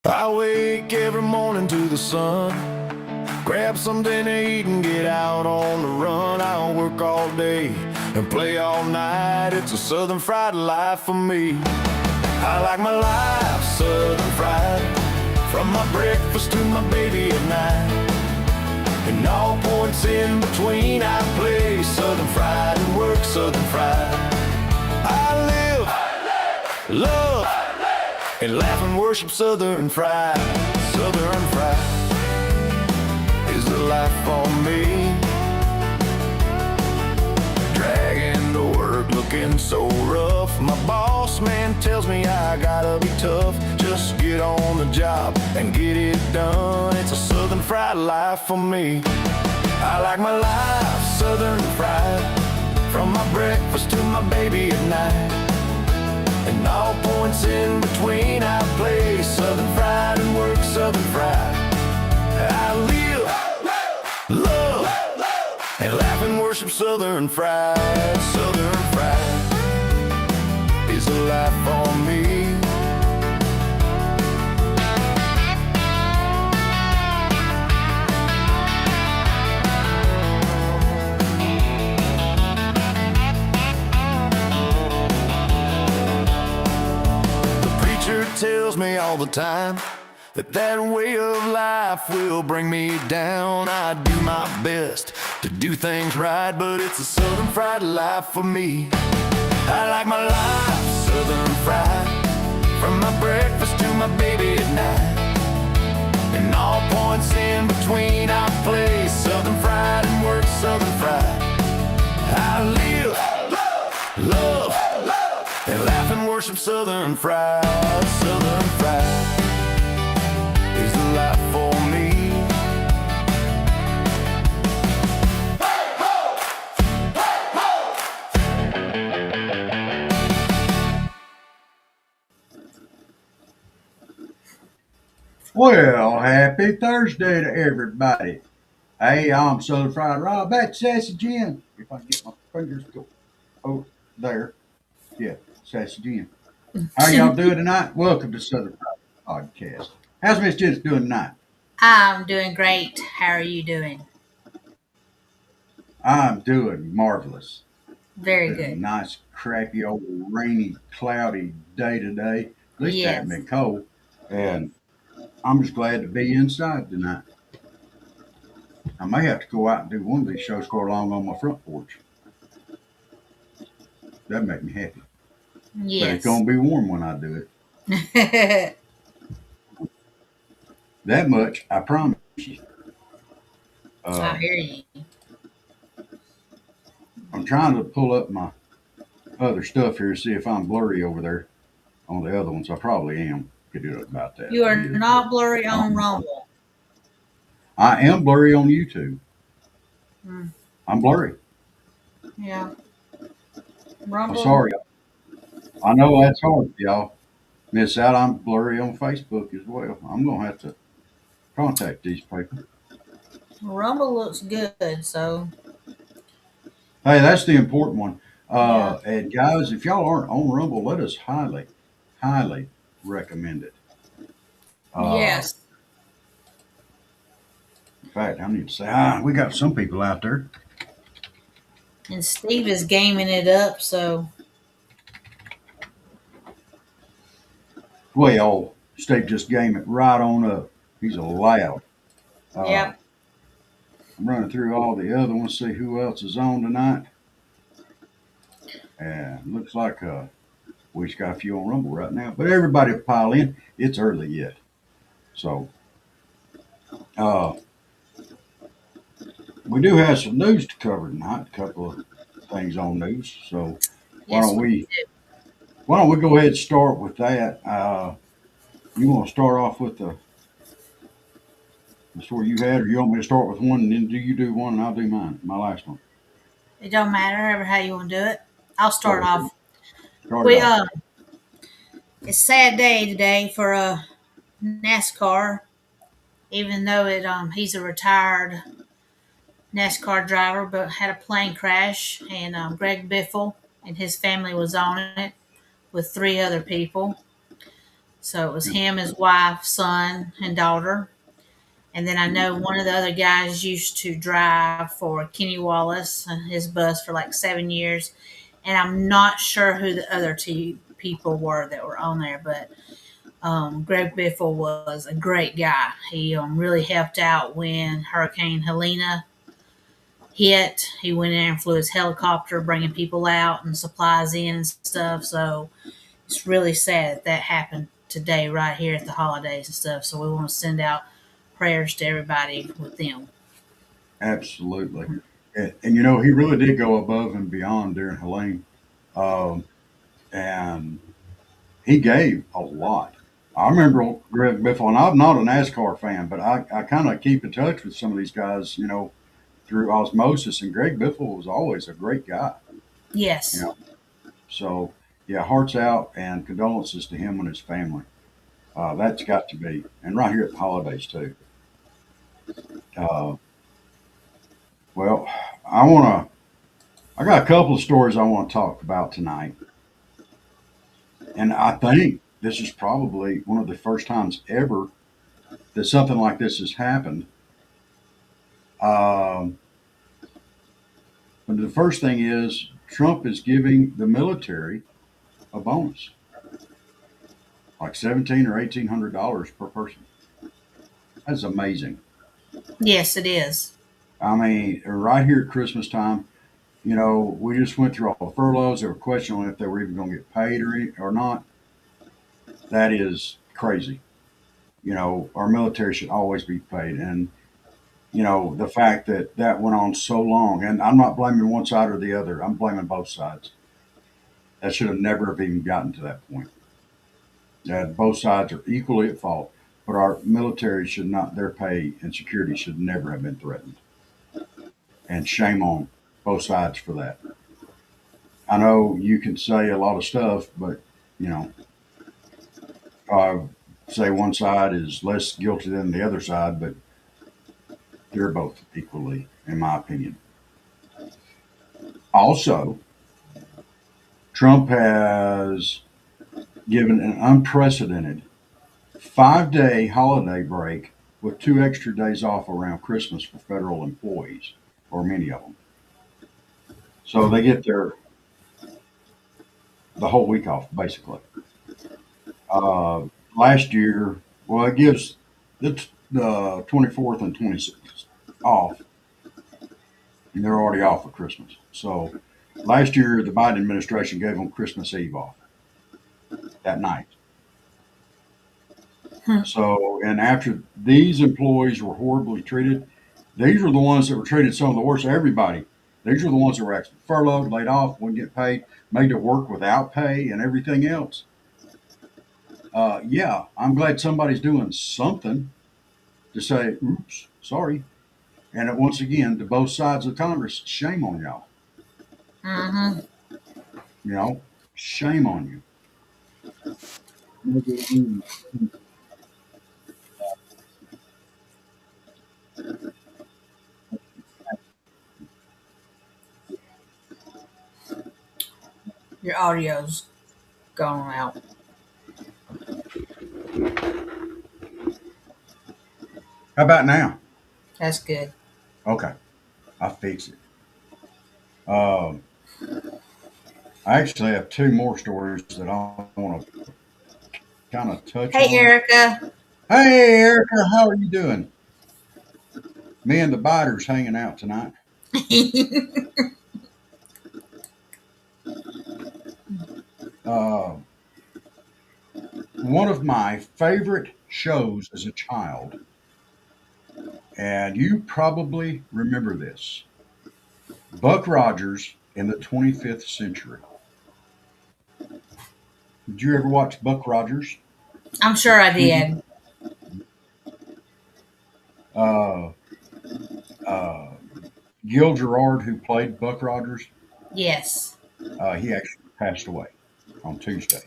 I wake every morning to the sun, grab something to eat and get out on the run. I'll work all day and play all night. It's a southern fried life for me. I like my life southern fried, from my breakfast to my baby at night. And all points in between I play southern fried and work southern fried. I live, love, and laugh and worship southern fried. Southern fried is the life for me. Dragging to work looking so rough. My boss man tells me I gotta be tough. Just get on the job and get it done. It's a southern fried life for me. I like my life southern fried, from my breakfast to my baby at night. And all points in between I play southern fried and work southern fried. I live, love, and laugh and worship southern fried. Southern fried is a life for me. Tells me all the time that way of life will bring me down. I do my best to do things right, but it's a southern fried life for me. I like my life southern fried, from my breakfast to my baby at night. And all points in between I play southern fried and work southern fried. I live, love, and laugh and worship southern fried. Southern fried is the life for me. Well, happy Thursday to everybody. Hey, I'm Southern Fried Rob. That's Sassy Jim. If I can get my fingers go. Oh, there. Yeah, Sassy Jim. How y'all doing tonight? Welcome to Southern Fried Podcast. How's Miss Jen's doing tonight? I'm doing great. How are you doing? I'm doing marvelous. Very Been a good. nice, crappy, old, rainy, cloudy day today. At least it hasn't Yes. been cold. And I'm just glad to be inside tonight. I may have to go out and do one of these shows for along on my front porch. That'd make me happy. But it's Yes. gonna be warm when I do it. That much I promise you. I Uh, hear you. I'm trying to pull up my other stuff here to see if I'm blurry over there on the other ones. I probably am. Could do about that You if I are needed to. not blurry on Um, Rumble. I am blurry on YouTube. Mm, I'm blurry. yeah. I'm Rumble. sorry. I know that's hard, y'all. Miss out. I'm blurry on Facebook as well. I'm gonna have to contact these people. Rumble looks good. So, Hey, that's the important one. yeah. And guys, if y'all aren't on Rumble, let us highly, highly recommend it. Uh, Yes. in fact, I need to say, we got some people out there. And Steve is gaming it up. So, Well, Steve just game it right on up. He's allowed. Uh, yep. I'm running through all the other ones, see who else is on tonight. And looks like we just got a few on Rumble right now. But everybody will pile in. It's early yet. So uh, we do have some news to cover tonight. A couple of things on news. So why Yes, don't we we do. why don't we go ahead and start with that? You want to start off with the story you had, or you want me to start with one and then do you do one and I'll do mine, my last one. It don't matter ever how you want to do it. I'll start Go ahead. off. Start it We off. It's a sad day today for NASCAR. Even though he's a retired NASCAR driver, but had a plane crash, and Greg Biffle and his family was on it with three other people. So it was him, his wife, son, and daughter. And then I know one of the other guys used to drive for Kenny Wallace and his bus for like 7 years. And I'm not sure who the other two people were that were on there, but Greg Biffle was a great guy. He really helped out when Hurricane Helena hit. He went in and flew his helicopter, bringing people out and supplies in and stuff. So it's really sad that happened today, right here at the holidays and stuff. So we want to send out prayers to everybody with them. Absolutely. And you know, he really did go above and beyond during Helene. Um, and he gave a lot. I remember Greg Biffle, and I'm not a NASCAR fan, but I kind of keep in touch with some of these guys, you know, through osmosis. And Greg Biffle was always a great guy, you Yes. know. So, yeah, hearts out and condolences to him and his family. That's got to be, and right here at the holidays, too. Uh, well, I got a couple of stories I want to talk about tonight. And I think this is probably one of the first times ever that something like this has happened. Um, but the first thing is Trump is giving the military a bonus, like $1,700 or $1,800 per person. That's amazing. Yes, it is. I mean, right here at Christmas time, you know, we just went through all the furloughs. They were questioning if they were even going to get paid or not. That is crazy. You know, our military should always be paid. And you know, the fact that that went on so long, and I'm not blaming one side or the other. I'm blaming both sides. That should have never have even gotten to that point. Both sides are equally at fault, but our military should not, their pay and security should never have been threatened. And shame on both sides for that. I know you can say a lot of stuff, but, you know, say one side is less guilty than the other side, but they're both equally, in my opinion. Also, Trump has given an unprecedented 5 day holiday break with 2 extra days off around Christmas for federal employees, or many of them. So they get the whole week off, basically. Uh, Last year, well, it gives the 24th and 26th off, and they're already off for Christmas. So last year, the Biden administration gave them Christmas Eve off that night. Hmm. So, and after these employees were horribly treated, these were the ones that were treated some of the worst. Everybody, these were the ones that were actually furloughed, laid off, wouldn't get paid, made to work without pay, and everything else. Yeah, I'm glad somebody's doing something to say, "Oops, sorry." And once again, to both sides of Congress, shame on y'all. Mm-hmm. You know, shame on you. Your audio's gone out. How about now? That's good. Okay, I'll fix it. Um, I actually have two more stories that I want to kind of touch Hey, on. Erica. Hey, Erica, how are you doing? Me and the biters hanging out tonight. Uh, One of my favorite shows as a child, and you probably remember this, Buck Rogers in the 25th Century. Did you ever watch Buck Rogers? I'm sure I Mhm. did. Uh, uh, Gil Gerard, who played Buck Rogers, Yes. he actually passed away on Tuesday.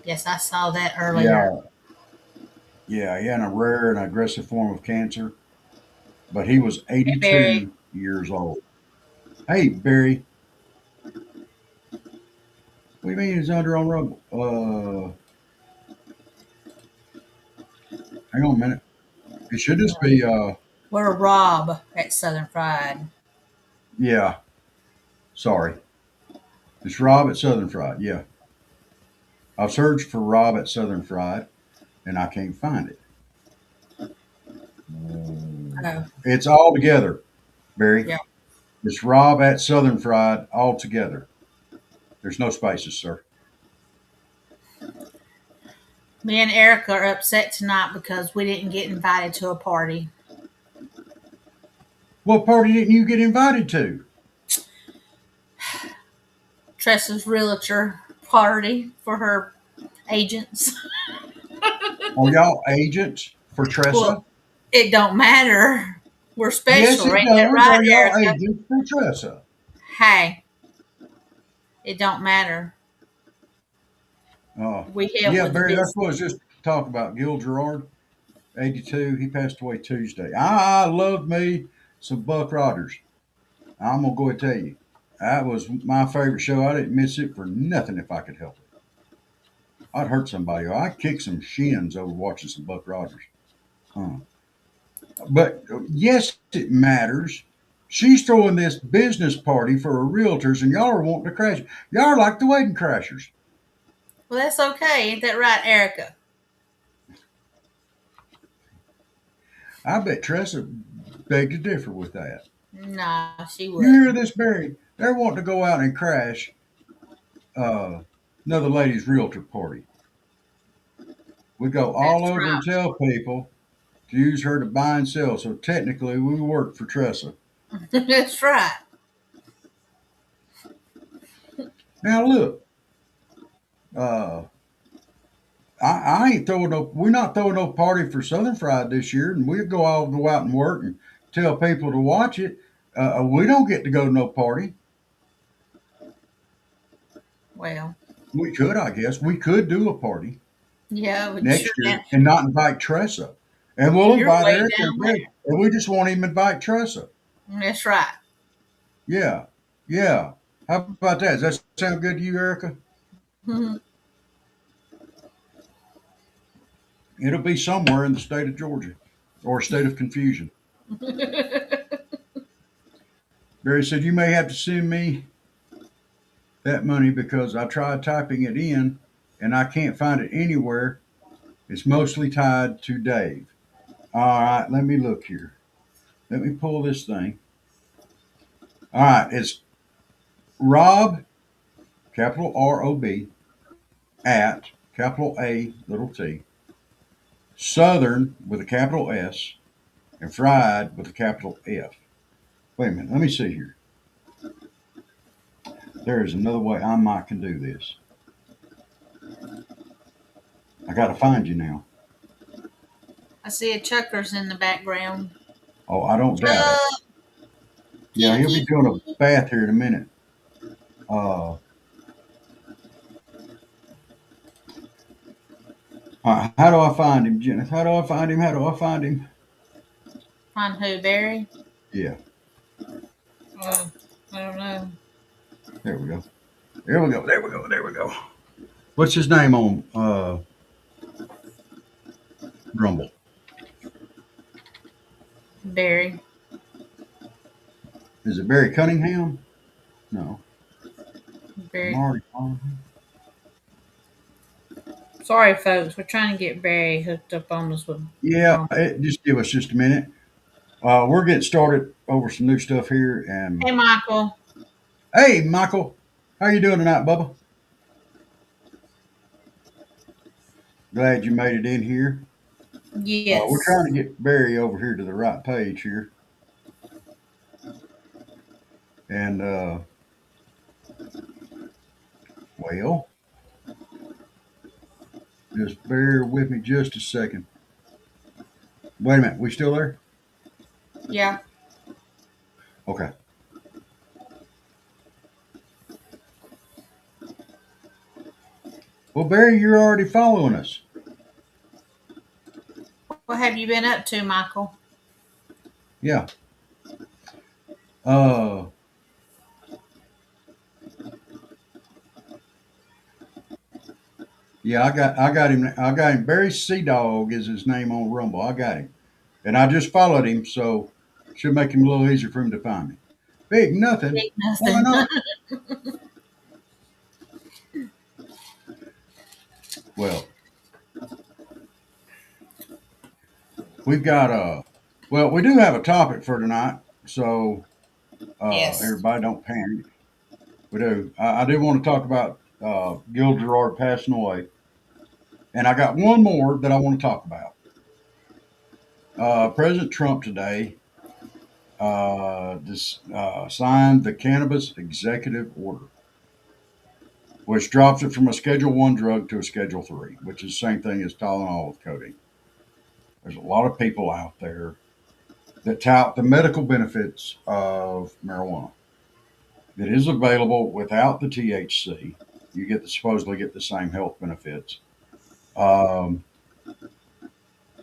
Yes, I saw that earlier. Yeah, yeah, he had a rare and aggressive form of cancer, but he was Hey, Barry. 82 years old. Hey, Barry, what do you mean he's under on rubble? Hang on a minute. It should just be, We're Rob at Southern Fried. yeah, sorry. It's Rob at Southern Fried. Yeah. I've searched for Rob at Southern Fried and I can't find it. Oh, It's all together, Barry. yeah. It's Rob at Southern Fried all together. There's no spaces, sir. Me and Erica are upset tonight because we didn't get invited to a party. What party didn't you get invited to? Tressa's realtor party for her agents. Are y'all agents for Tressa? Well, it don't matter. We're Yes, special, it ain't that does. right, Are y'all Erica? agents for Tressa? Hey, it don't matter. Oh, We help yeah, with the Barry, that's business. what I was just talking about. Gil Gerard, 82. He passed away Tuesday. I love me some Buck Rogers. I'm going to go and tell you. That was my favorite show. I didn't miss it for nothing if I could help it. I'd hurt somebody. I'd kick some shins over watching some Buck Rogers. Huh. But yes, it matters. She's throwing this business party for her realtors, and y'all are wanting to crash. Y'all are like the wedding crashers. Well, that's okay. Ain't that right, Erica? I bet Tressa begged to differ with that. Nah, she You wouldn't. hear this, Barry? They're wanting to go out and crash another lady's realtor party. We go all That's over and tell people to use her to buy and sell. So technically, we work for Tressa. right. That's right. Now look, uh, I ain't throwing no. We're not throwing no party for Southern Fried this year, and we'll go out and work and tell people to watch it. We don't get to go to no party. Well, We could, I guess, we could do a party yeah, but next year and not invite Tressa, and we'll you're invite way Eric down and there. Greg, and we just won't even invite Tressa. That's right. Yeah, yeah. How about that? Does that sound good to you, Erica? It'll be somewhere in the state of Georgia or state of confusion. Barry said, you may have to send me that money because I tried typing it in and I can't find it anywhere. It's mostly tied to Dave. All right, let me look here. Let me pull this thing. All right, it's Rob, capital ROB, at capital A, little t, Southern with a capital S, and Fried with a capital F. Wait a minute, let me see here. There is another way I might can do this. I got to find you now. I see a Chuckers in the background. Oh, I don't doubt it. Chuck, Yeah, he'll be Kiki. doing a bath here in a minute. All right, how do I find him, Jennifer? How do I find him? How do I find him? Find who, Barry? Yeah, I don't know. there we go. There we go. There we go. There we go. What's his name on Grumble? Barry. Is it Barry Cunningham? No. Barry. Marty. Sorry, folks. We're trying to get Barry hooked up on us with. Yeah, just give us just a minute. We're getting started over some new stuff here. And Hey, Michael. hey, Michael, how you doing tonight, Bubba? Glad you made it in here. Yes. We're trying to get Barry over here to the right page here. And, well, just bear with me just a second. Wait a minute. We still there? Yeah. Okay. Well, Barry, you're already following us. What have you been up to, Michael? Yeah. Uh, Yeah, I got him. I got him. Barry Sea Dog is his name on Rumble. I got him, and I just followed him, so should make him a little easier for him to find me. Big nothing. Big Why nothing. not? Well, we've got well, we do have a topic for tonight, so Yes. everybody don't panic. We do. I do want to talk about Gil Gerard passing away, and I got one more that I want to talk about. President Trump today signed the cannabis executive order, which drops it from a Schedule One drug to a Schedule Three, which is the same thing as Tylenol with codeine. There's a lot of people out there that tout the medical benefits of marijuana. It is available without the THC. You supposedly get the same health benefits. Um,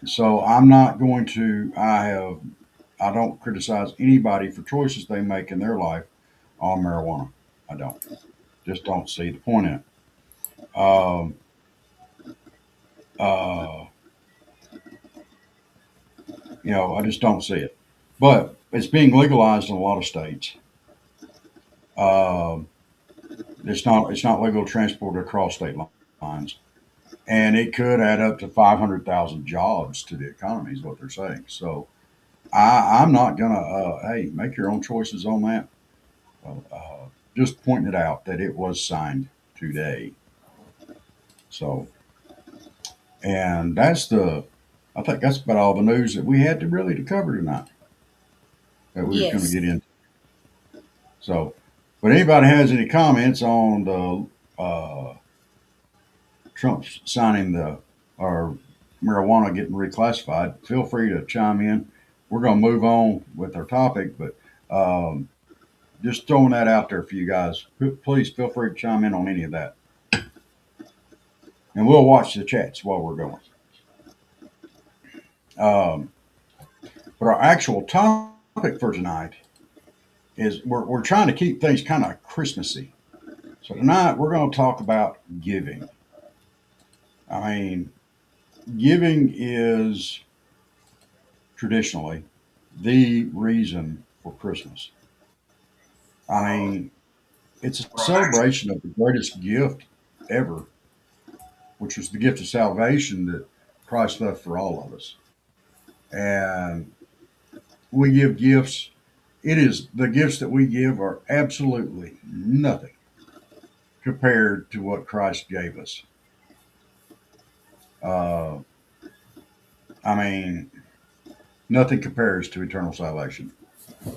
so I'm not going to. I don't criticize anybody for choices they make in their life on marijuana. I don't. Just don't see the point in it. Uh, I just don't see it. But it's being legalized in a lot of states. Um, it's not legal to transport across state lines, and it could add up to 500,000 jobs to the economy, is what they're saying. So I'm not gonna. Hey, make your own choices on that. Just pointing it out that it was signed today. So, and I think that's about all the news that we had to cover tonight that we was going to Yes. get into. So, but anybody has any comments on the Trump signing the or marijuana getting reclassified, feel free to chime in. We're going to move on with our topic, but um, just throwing that out there for you guys. Please feel free to chime in on any of that, and we'll watch the chats while we're going. Um, but our actual topic for tonight is we're trying to keep things kind of Christmassy. So tonight we're going to talk about giving. I mean, giving is traditionally the reason for Christmas. I mean, it's a celebration of the greatest gift ever, which was the gift of salvation that Christ left for all of us. And we give gifts. It is the gifts that we give are absolutely nothing compared to what Christ gave us. Uh, I mean, nothing compares to eternal salvation.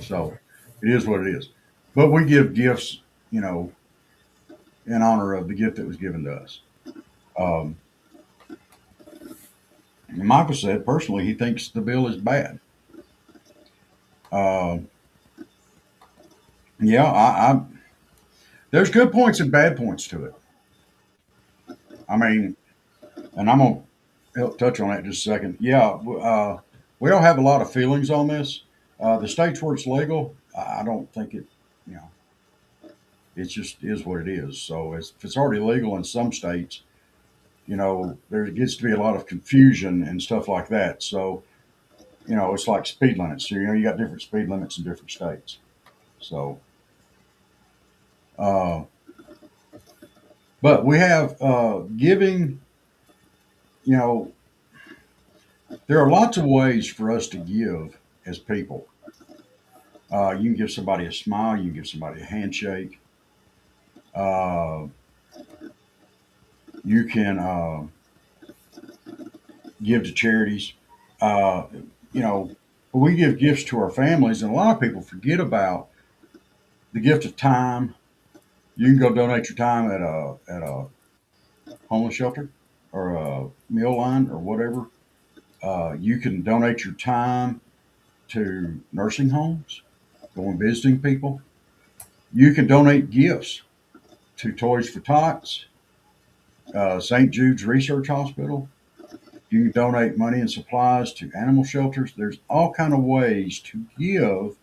So it is what it is. But we give gifts, you know, in honor of the gift that was given to us. Um, and Michael said personally he thinks the bill is bad. Uh, yeah, there's good points and bad points to it. I mean, and I'm gonna touch on that in just a second. Yeah, we all have a lot of feelings on this. The states where it's legal, I don't think it, you know, it just is what it is. So if it's already legal in some states, there gets to be a lot of confusion and stuff like that. So, it's like speed limits. So, you got different speed limits in different states. So, uh, but we have giving, you know, there are lots of ways for us to give as people. You can give somebody a smile, you can give somebody a handshake, uh, you can give to charities. Uh, you know, we give gifts to our families, and a lot of people forget about the gift of time. You can go donate your time at a homeless shelter or a meal line or whatever. You can donate your time to nursing homes, going visiting people. You can donate gifts to Toys for Tots, St. Jude's Research Hospital. You can donate money and supplies to animal shelters. There's all kind of ways to give,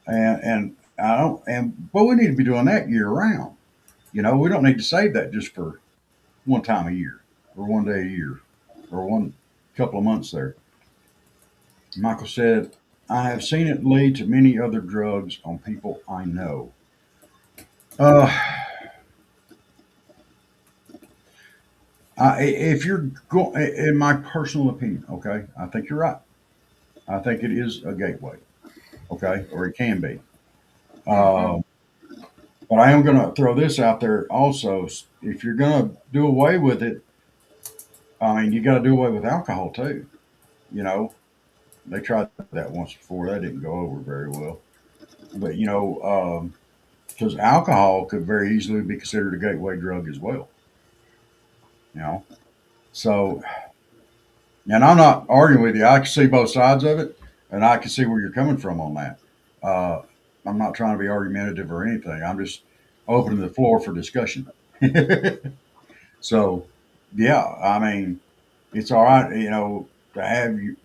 and I don't, and but we need to be doing that year round. We don't need to save that just for one time a year, or one day a year, or one couple of months there. Michael said, I have seen it lead to many other drugs on people I know. Uh, if you're going, in my personal opinion, okay, I think you're right. I think it is a gateway, okay, or it can be. Mm-hmm. Uh, but I am going to throw this out there also. If you're going to do away with it, I mean, you got to do away with alcohol too. You know, they tried that once before. That didn't go over very well. But, because alcohol could very easily be considered a gateway drug as well. You know, so, and I'm not arguing with you. I can see both sides of it, and I can see where you're coming from on that. Uh, I'm not trying to be argumentative or anything. I'm just opening the floor for discussion. So, yeah, I mean, it's all right, to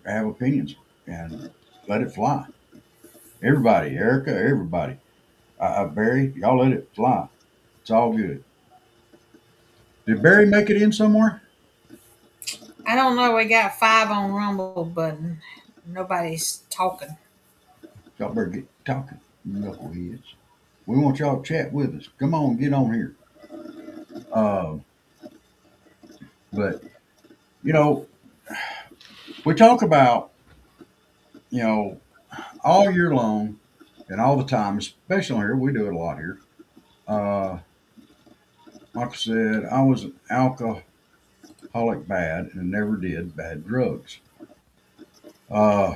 have opinions and let it fly. Everybody, Erica, everybody, Barry, y'all let it fly. It's all good. Did Barry make it in somewhere? I don't know. We got 5 on Rumble, but nobody's talking. Y'all better get talking, knuckleheads. We want y'all to chat with us. Come on, get on here. Uh, but you know, we talk about you know all year long and all the time, especially here. We do it a lot here. Uh, like I said, I was an alcoholic bad and never did bad drugs. Uh,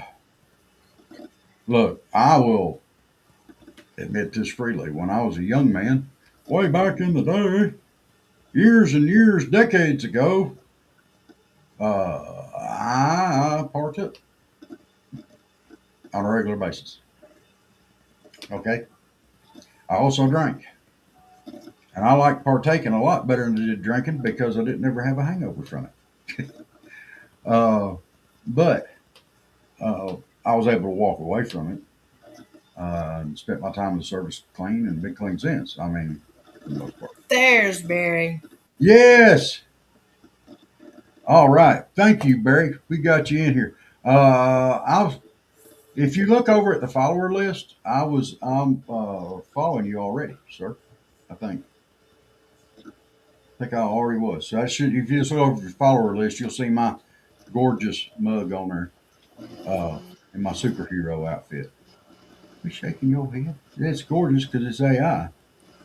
look, I will admit this freely. When I was a young man, way back in the day, years and years, decades ago, I partook on a regular basis. Okay. I also drank. And I like partaking a lot better than I did drinking because I didn't ever have a hangover from it. Uh, but uh, I was able to walk away from it and spent my time in the service clean and been clean since. I mean, for the most part. There's Barry. Yes. All right. Thank you, Barry. We got you in here. If you look over at the follower list, I'm following you already, sir. I think. I think I already was. So I should. If you just look over your follower list, you'll see my gorgeous mug on there, in my superhero outfit. You shaking your head? It's gorgeous because it's AI.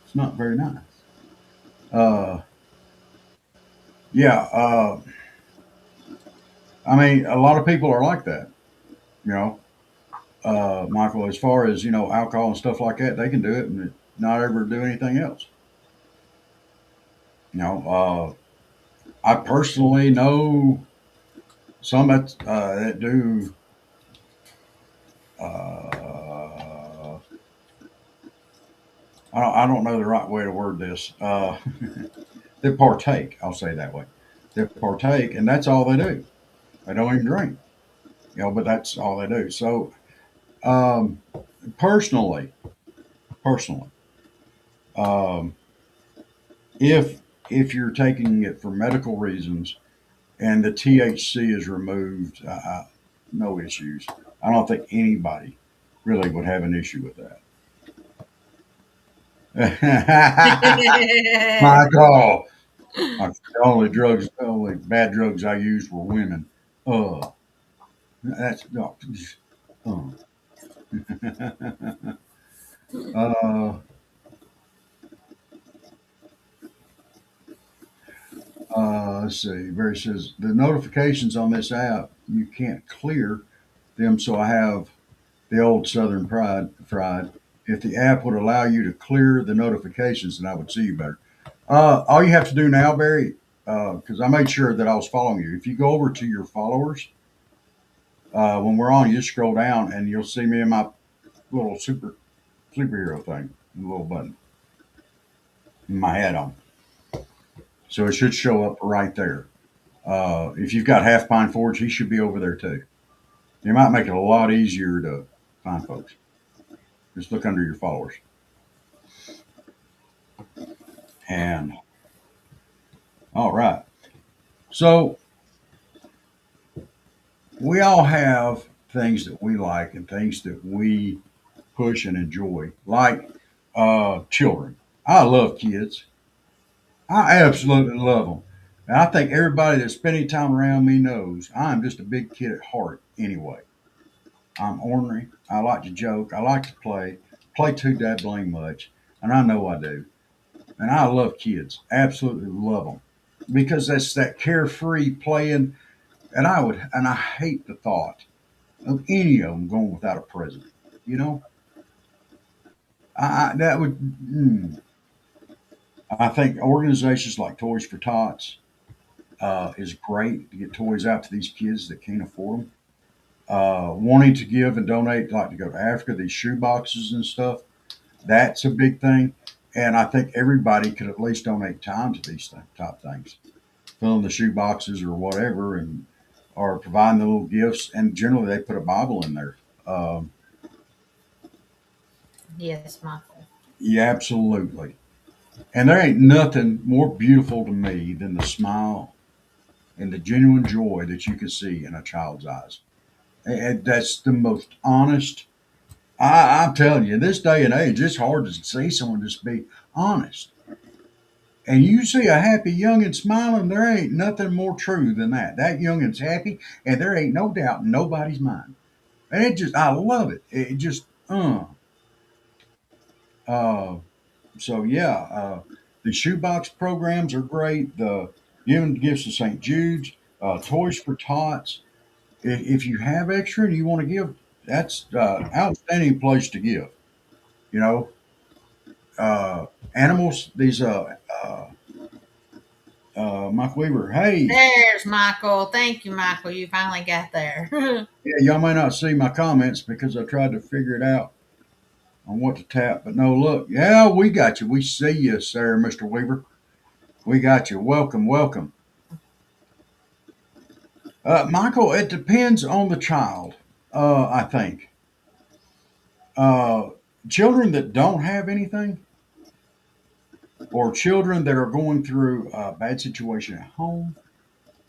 It's not very nice. Uh, yeah. I mean, a lot of people are like that. You know, Michael. As far as alcohol and stuff like that, they can do it and not ever do anything else. You know, I personally know some that do. I don't know the right way to word this. They partake. I'll say that way. They partake, and that's all they do. They don't even drink, but that's all they do. So, um, personally, personally, um, if you're taking it for medical reasons and the THC is removed, no issues. I don't think anybody really would have an issue with that. Michael, the only bad drugs I used were women. Uh, that's no. Uh, uh, let's see. Barry says the notifications on this app you can't clear them, so I have the old Southern Pride fried. If the app would allow you to clear the notifications, then I would see you better. All you have to do now, Barry, because I made sure that I was following you. If you go over to your followers, when we're on, you just scroll down and you'll see me in my little superhero thing, the little button, my hat on. So it should show up right there. If you've got Half Pine Forge, he should be over there too. It might make it a lot easier to find folks. Just look under your followers. And All right. So we all have things that we like and things that we push and enjoy, like children. I love kids. I absolutely love them. And I think everybody that's spent any time around me knows I'm just a big kid at heart anyway. I'm ornery. I like to joke. I like to play too dabbling much. And I know I do. And I love kids. Absolutely love them. Because that's that carefree playing. And I hate the thought of any of them going without a present. You know, that would, I think organizations like Toys for Tots is great to get toys out to these kids that can't afford them. Wanting to give and donate, like to go to Africa, these shoe boxes and stuff, that's a big thing. And I think everybody could at least donate time to these type things, filling the shoe boxes or whatever, and or providing the little gifts. And generally, they put a Bible in there. Um, Yes, Michael. yeah, absolutely. And there ain't nothing more beautiful to me than the smile and the genuine joy that you can see in a child's eyes. And that's the most honest. I'm telling you, in this day and age, it's hard to see someone just be honest. And you see a happy youngin' smiling, there ain't nothing more true than that. That youngin's happy, and there ain't no doubt in nobody's mind. And I love it. It just, uh, so yeah, the shoebox programs are great. The giving gifts to St. Jude's, Toys for Tots. If you have extra and you want to give, that's outstanding place to give. You know, uh, animals. These Mike Weaver. Hey, There's Michael. Thank you, Michael. You finally got there. yeah, y'all may not see my comments because I tried to figure it out on what to tap, but no, look, yeah, we got you. We see you, sir, Mister Weaver. We got you. Welcome, welcome. Michael, it depends on the child. I think uh, children that don't have anything, or children that are going through a bad situation at home,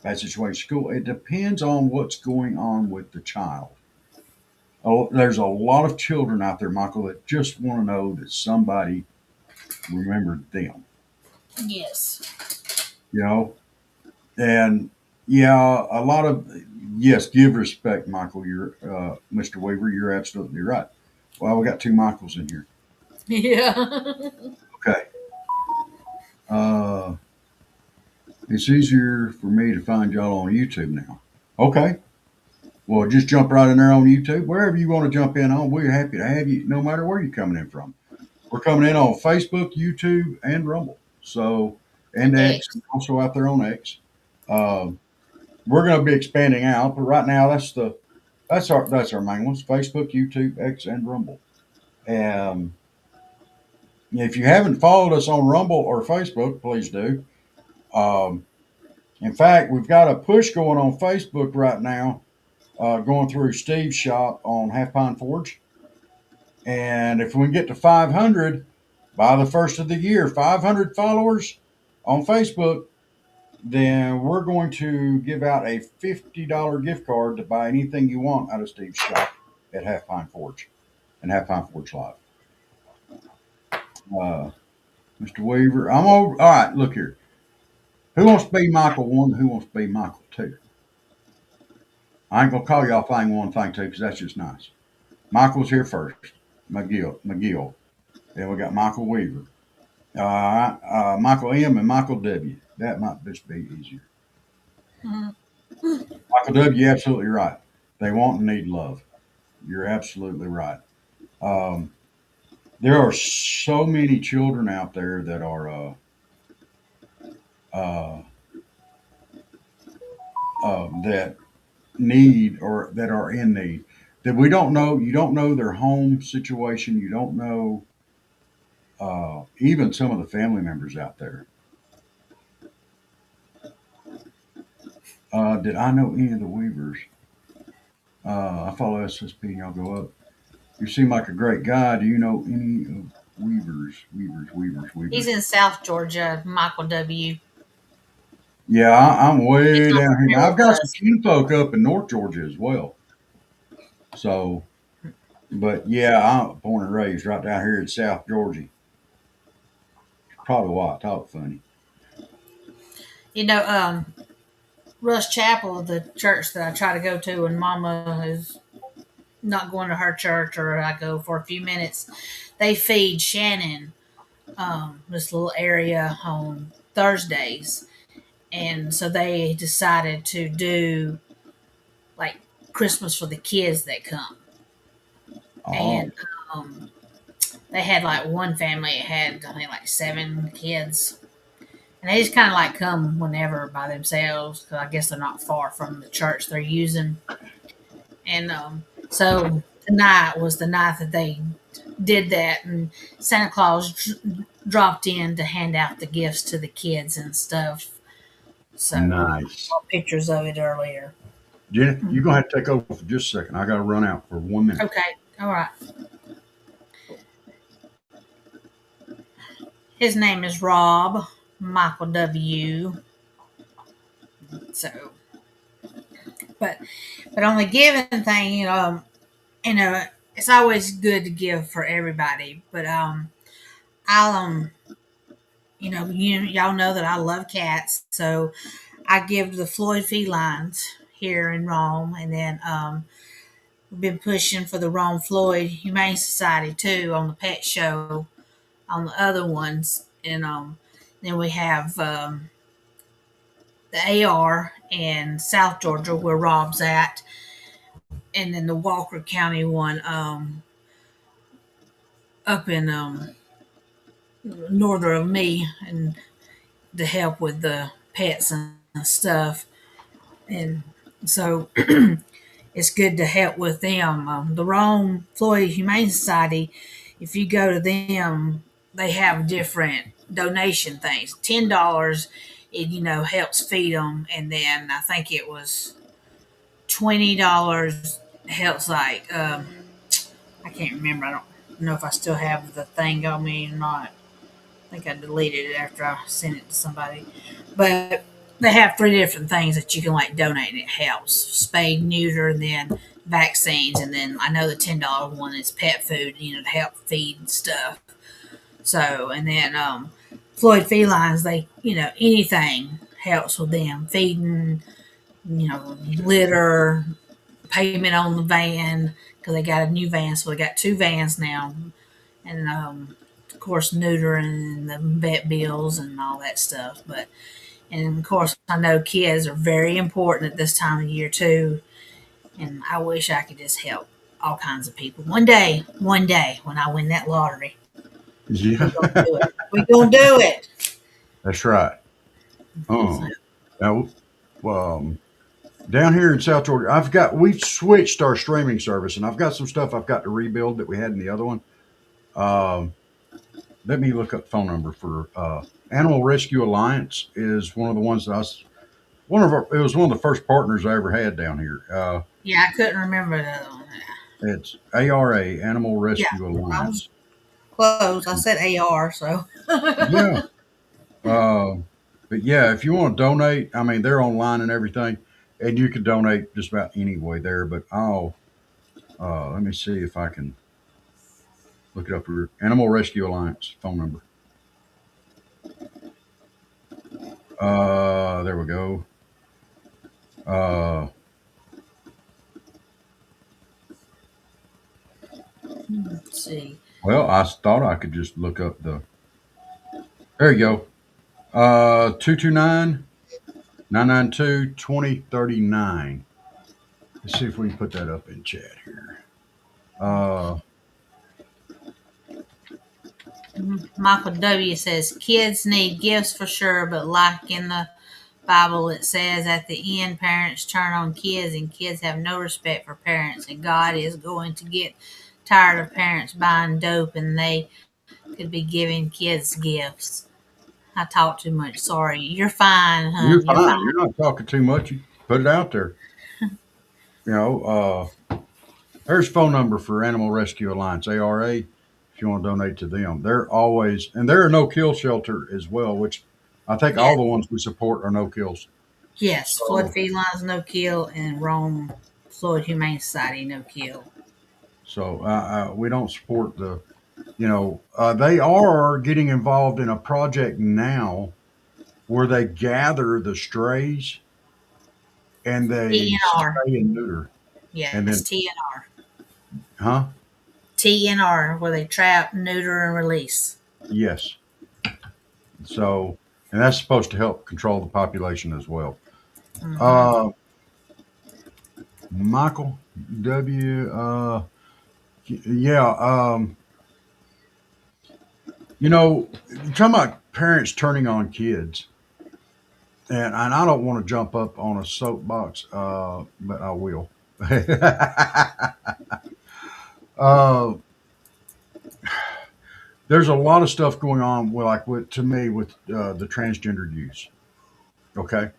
bad situation at school. It depends on what's going on with the child. Oh, there's a lot of children out there, Michael, that just want to know that somebody remembered them. Yes. You know, and yeah, a lot of yes, give respect, Michael. You're Mr. Weaver. You're absolutely right. Well, we got two Michaels in here. Yeah. Okay. Uh, it's easier for me to find y'all on YouTube now. Okay. Well, just jump right in there on YouTube, wherever you want to jump in on. We're happy to have you, no matter where you're coming in from. We're coming in on Facebook, YouTube, and Rumble. So, and X, X. also out there on X. Uh, we're going to be expanding out, but right now that's our main ones: Facebook, YouTube, X, and Rumble. And if you haven't followed us on Rumble or Facebook, please do. Um, in fact, we've got a push going on Facebook right now, going through Steve's shop on Half Pine Forge. And if we can get to 500 by the first of the year, 500 followers on Facebook, then we're going to give out a $50 gift card to buy anything you want out of Steve's shop at Half Pine Forge and Half Pine Forge Live. Uh, Mr. Weaver, I'm over. All right, look here. Who wants to be Michael 1? Who wants to be Michael 2? I ain't going to call y'all thing 1, thing 2, because that's just nice. Michael's here first. McGill. Then we got Michael Weaver. Michael M and Michael W. That might just be easier. Mhm. Michael W, you're absolutely right. They want and need love. You're absolutely right. Um, there are so many children out there that are uh, that need or that are in need that we don't know. You don't know their home situation. You don't know even some of the family members out there. Did I know any of the Weavers? I follow SSP and y'all go up. You seem like a great guy. Do you know any of Weavers? He's Weavers. in South Georgia, Michael W. Yeah, I'm It's way not down here. there Now, I've with got some us. kinfolk up in North Georgia as well. So, but yeah, I'm born and raised right down here in South Georgia. Probably why I talk funny. You know, Rush Chapel, the church that I try to go to when Mama is not going to her church or I go for a few minutes, they feed Shannon this little area on Thursdays. And so they decided to do like Christmas for the kids that come. Oh, And um, they had like one family that had, I think, like 7 kids. And they just kind of like come whenever by themselves because I guess they're not far from the church they're using. And so tonight was the night that they did that, and Santa Claus dropped in to hand out the gifts to the kids and stuff. So nice. saw pictures of it earlier. Jenny, you're gonna have to take over for just a second. I gotta run out for 1 minute. Okay, all right. His name is Rob Michael W. So, but on the giving thing, you know, it's always good to give for everybody. But I'll y'all know that I love cats, so I give to the Floyd Felines here in Rome, and then we've been pushing for the Rome Floyd Humane Society too on the pet show on the other ones, and then we have the AR in South Georgia where Rob's at, and then the Walker County one up in northern of me, and to help with the pets and stuff, and so it's good to help with them. The Rome Floyd Humane Society, if you go to them, they have different donation things. $10, it helps feed them, and then I think it was $20 helps like I can't remember. I don't know if I still have the thing on me or not. I think I deleted it after I sent it to somebody, but they have 3 different things that you can like donate and it helps spay, neuter, and then vaccines, and then I know the $10 one is pet food, to help feed stuff. So, and then Floyd Felines, they anything helps with them feeding, litter, payment on the van because they got a new van, so they got 2 vans now, and of course neutering and the vet bills and all that stuff. But and of course, I know kids are very important at this time of year too. And I wish I could just help all kinds of people. One day, when I win that lottery, we're Yeah, gonna do it. We're gonna do it. that's right. So, Now, um, down here in South Georgia, we've switched our streaming service, and I've got some stuff I've got to rebuild that we had in the other one. Um, Let me look up the phone number for Animal Rescue Alliance is one of the ones that it was one of the first partners I ever had down here. yeah, I couldn't remember the other one. It's ARA, Animal Yeah, Rescue I was Alliance. close. I said AR, so Yeah. Uh, but yeah, if you want to donate, I mean, they're online and everything, and you can donate just about any way there. But let me see if I can look it up here. Animal Rescue Alliance phone number. There we go. Uh, let's see. well, I thought I could just look up there you go. 229 992 2039. Let's see if we can put that up in chat here. Uh, Michael W says kids need gifts for sure, but like in the Bible, it says at the end, parents turn on kids, and kids have no respect for parents, and God is going to get tired of parents buying dope, and they could be giving kids gifts. I talk too much. Sorry. You're fine, you're hun. You're fine. fine. You're not talking too much. You put it out there. You know, there's phone number for Animal Rescue Alliance, ARA, if you want to donate to them. They're always, and they're a no kill shelter as well, which I think Yeah. all the ones we support are no kills. Yes, Flood So, Felines no kill, and Rome Floyd Humane Society no kill. we don't support the. They are getting involved in a project now where they gather the strays and they TNR. spay and neuter, and Yes, then, TNR. huh? TNR, where they trap, neuter, and release. Yes. So, and that's supposed to help control the population as well. Hmm. Uh, Michael W. Yeah. You're talking about parents turning on kids, and I don't want to jump up on a soapbox, but I will. uh, there's a lot of stuff going on, to me, with the transgender use. Okay,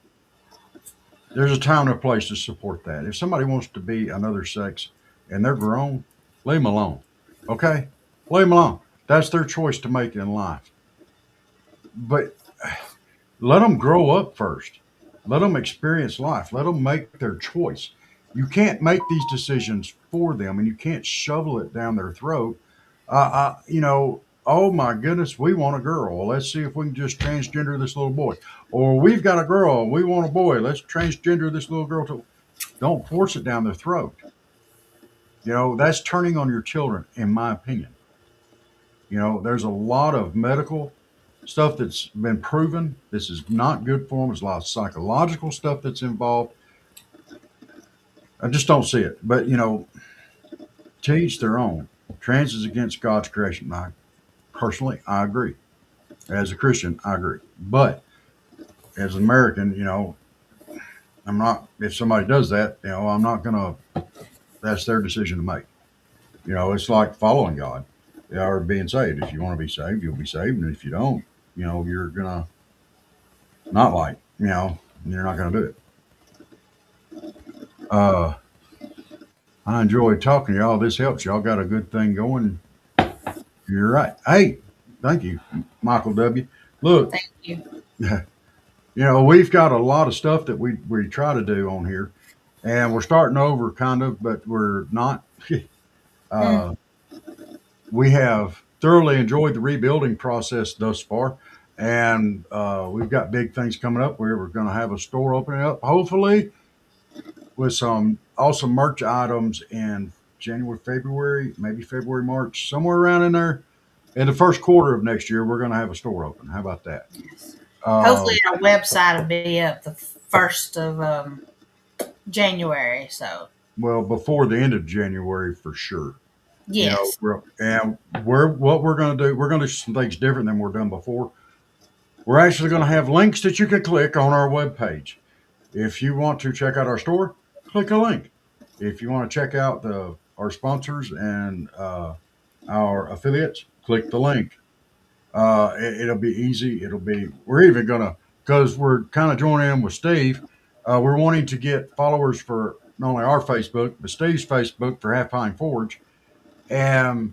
there's a time and a place to support that. If somebody wants to be another sex and they're grown, leave them alone. Okay, leave them alone. That's their choice to make in life. But let them grow up first. Let them experience life. Let them make their choice. You can't make these decisions for them, and you can't shovel it down their throat. Oh my goodness, we want a girl. Well, let's see if we can just transgender this little boy. Or we've got a girl, we want a boy. Let's transgender this little girl to. Don't force it down their throat. That's turning on your children, in my opinion. There's a lot of medical stuff that's been proven. This is not good for them. There's a lot of psychological stuff that's involved. I just don't see it. But, to each their own. Trans is against God's creation. Personally, I agree. As a Christian, I agree. But as an American, I'm not, if somebody does that, I'm not going to, that's their decision to make. It's like following God, or being saved. If you want to be saved, you'll be saved. And if you don't, you're going to not like, you're not going to do it. Uh, I enjoy talking to y'all. This helps. Y'all got a good thing going. You're right. Hey, thank you, Michael W. Look, Thank you. we've got a lot of stuff that we try to do on here, and we're starting over kind of, but we're not. Mm. uh, we have thoroughly enjoyed the rebuilding process thus far, and we've got big things coming up. We're going to have a store opening up, hopefully, with some awesome merch items in January, February, maybe February, March, somewhere around in there. In the first quarter of next year, we're going to have a store open. How about that? Hopefully, Um, our website will be up the 1st of January. So, well, before the end of January for sure. yes. What we're going to do, we're going to do some things different than we've done before. We're actually going to have links that you can click on our webpage. If you want to check out our store, click a link. If you want to check out our sponsors and our affiliates, click the link. It'll be easy. We're even going to, because we're kind of joining in with Steve, we're wanting to get followers for not only our Facebook, but Steve's Facebook for Half Pine Forge. And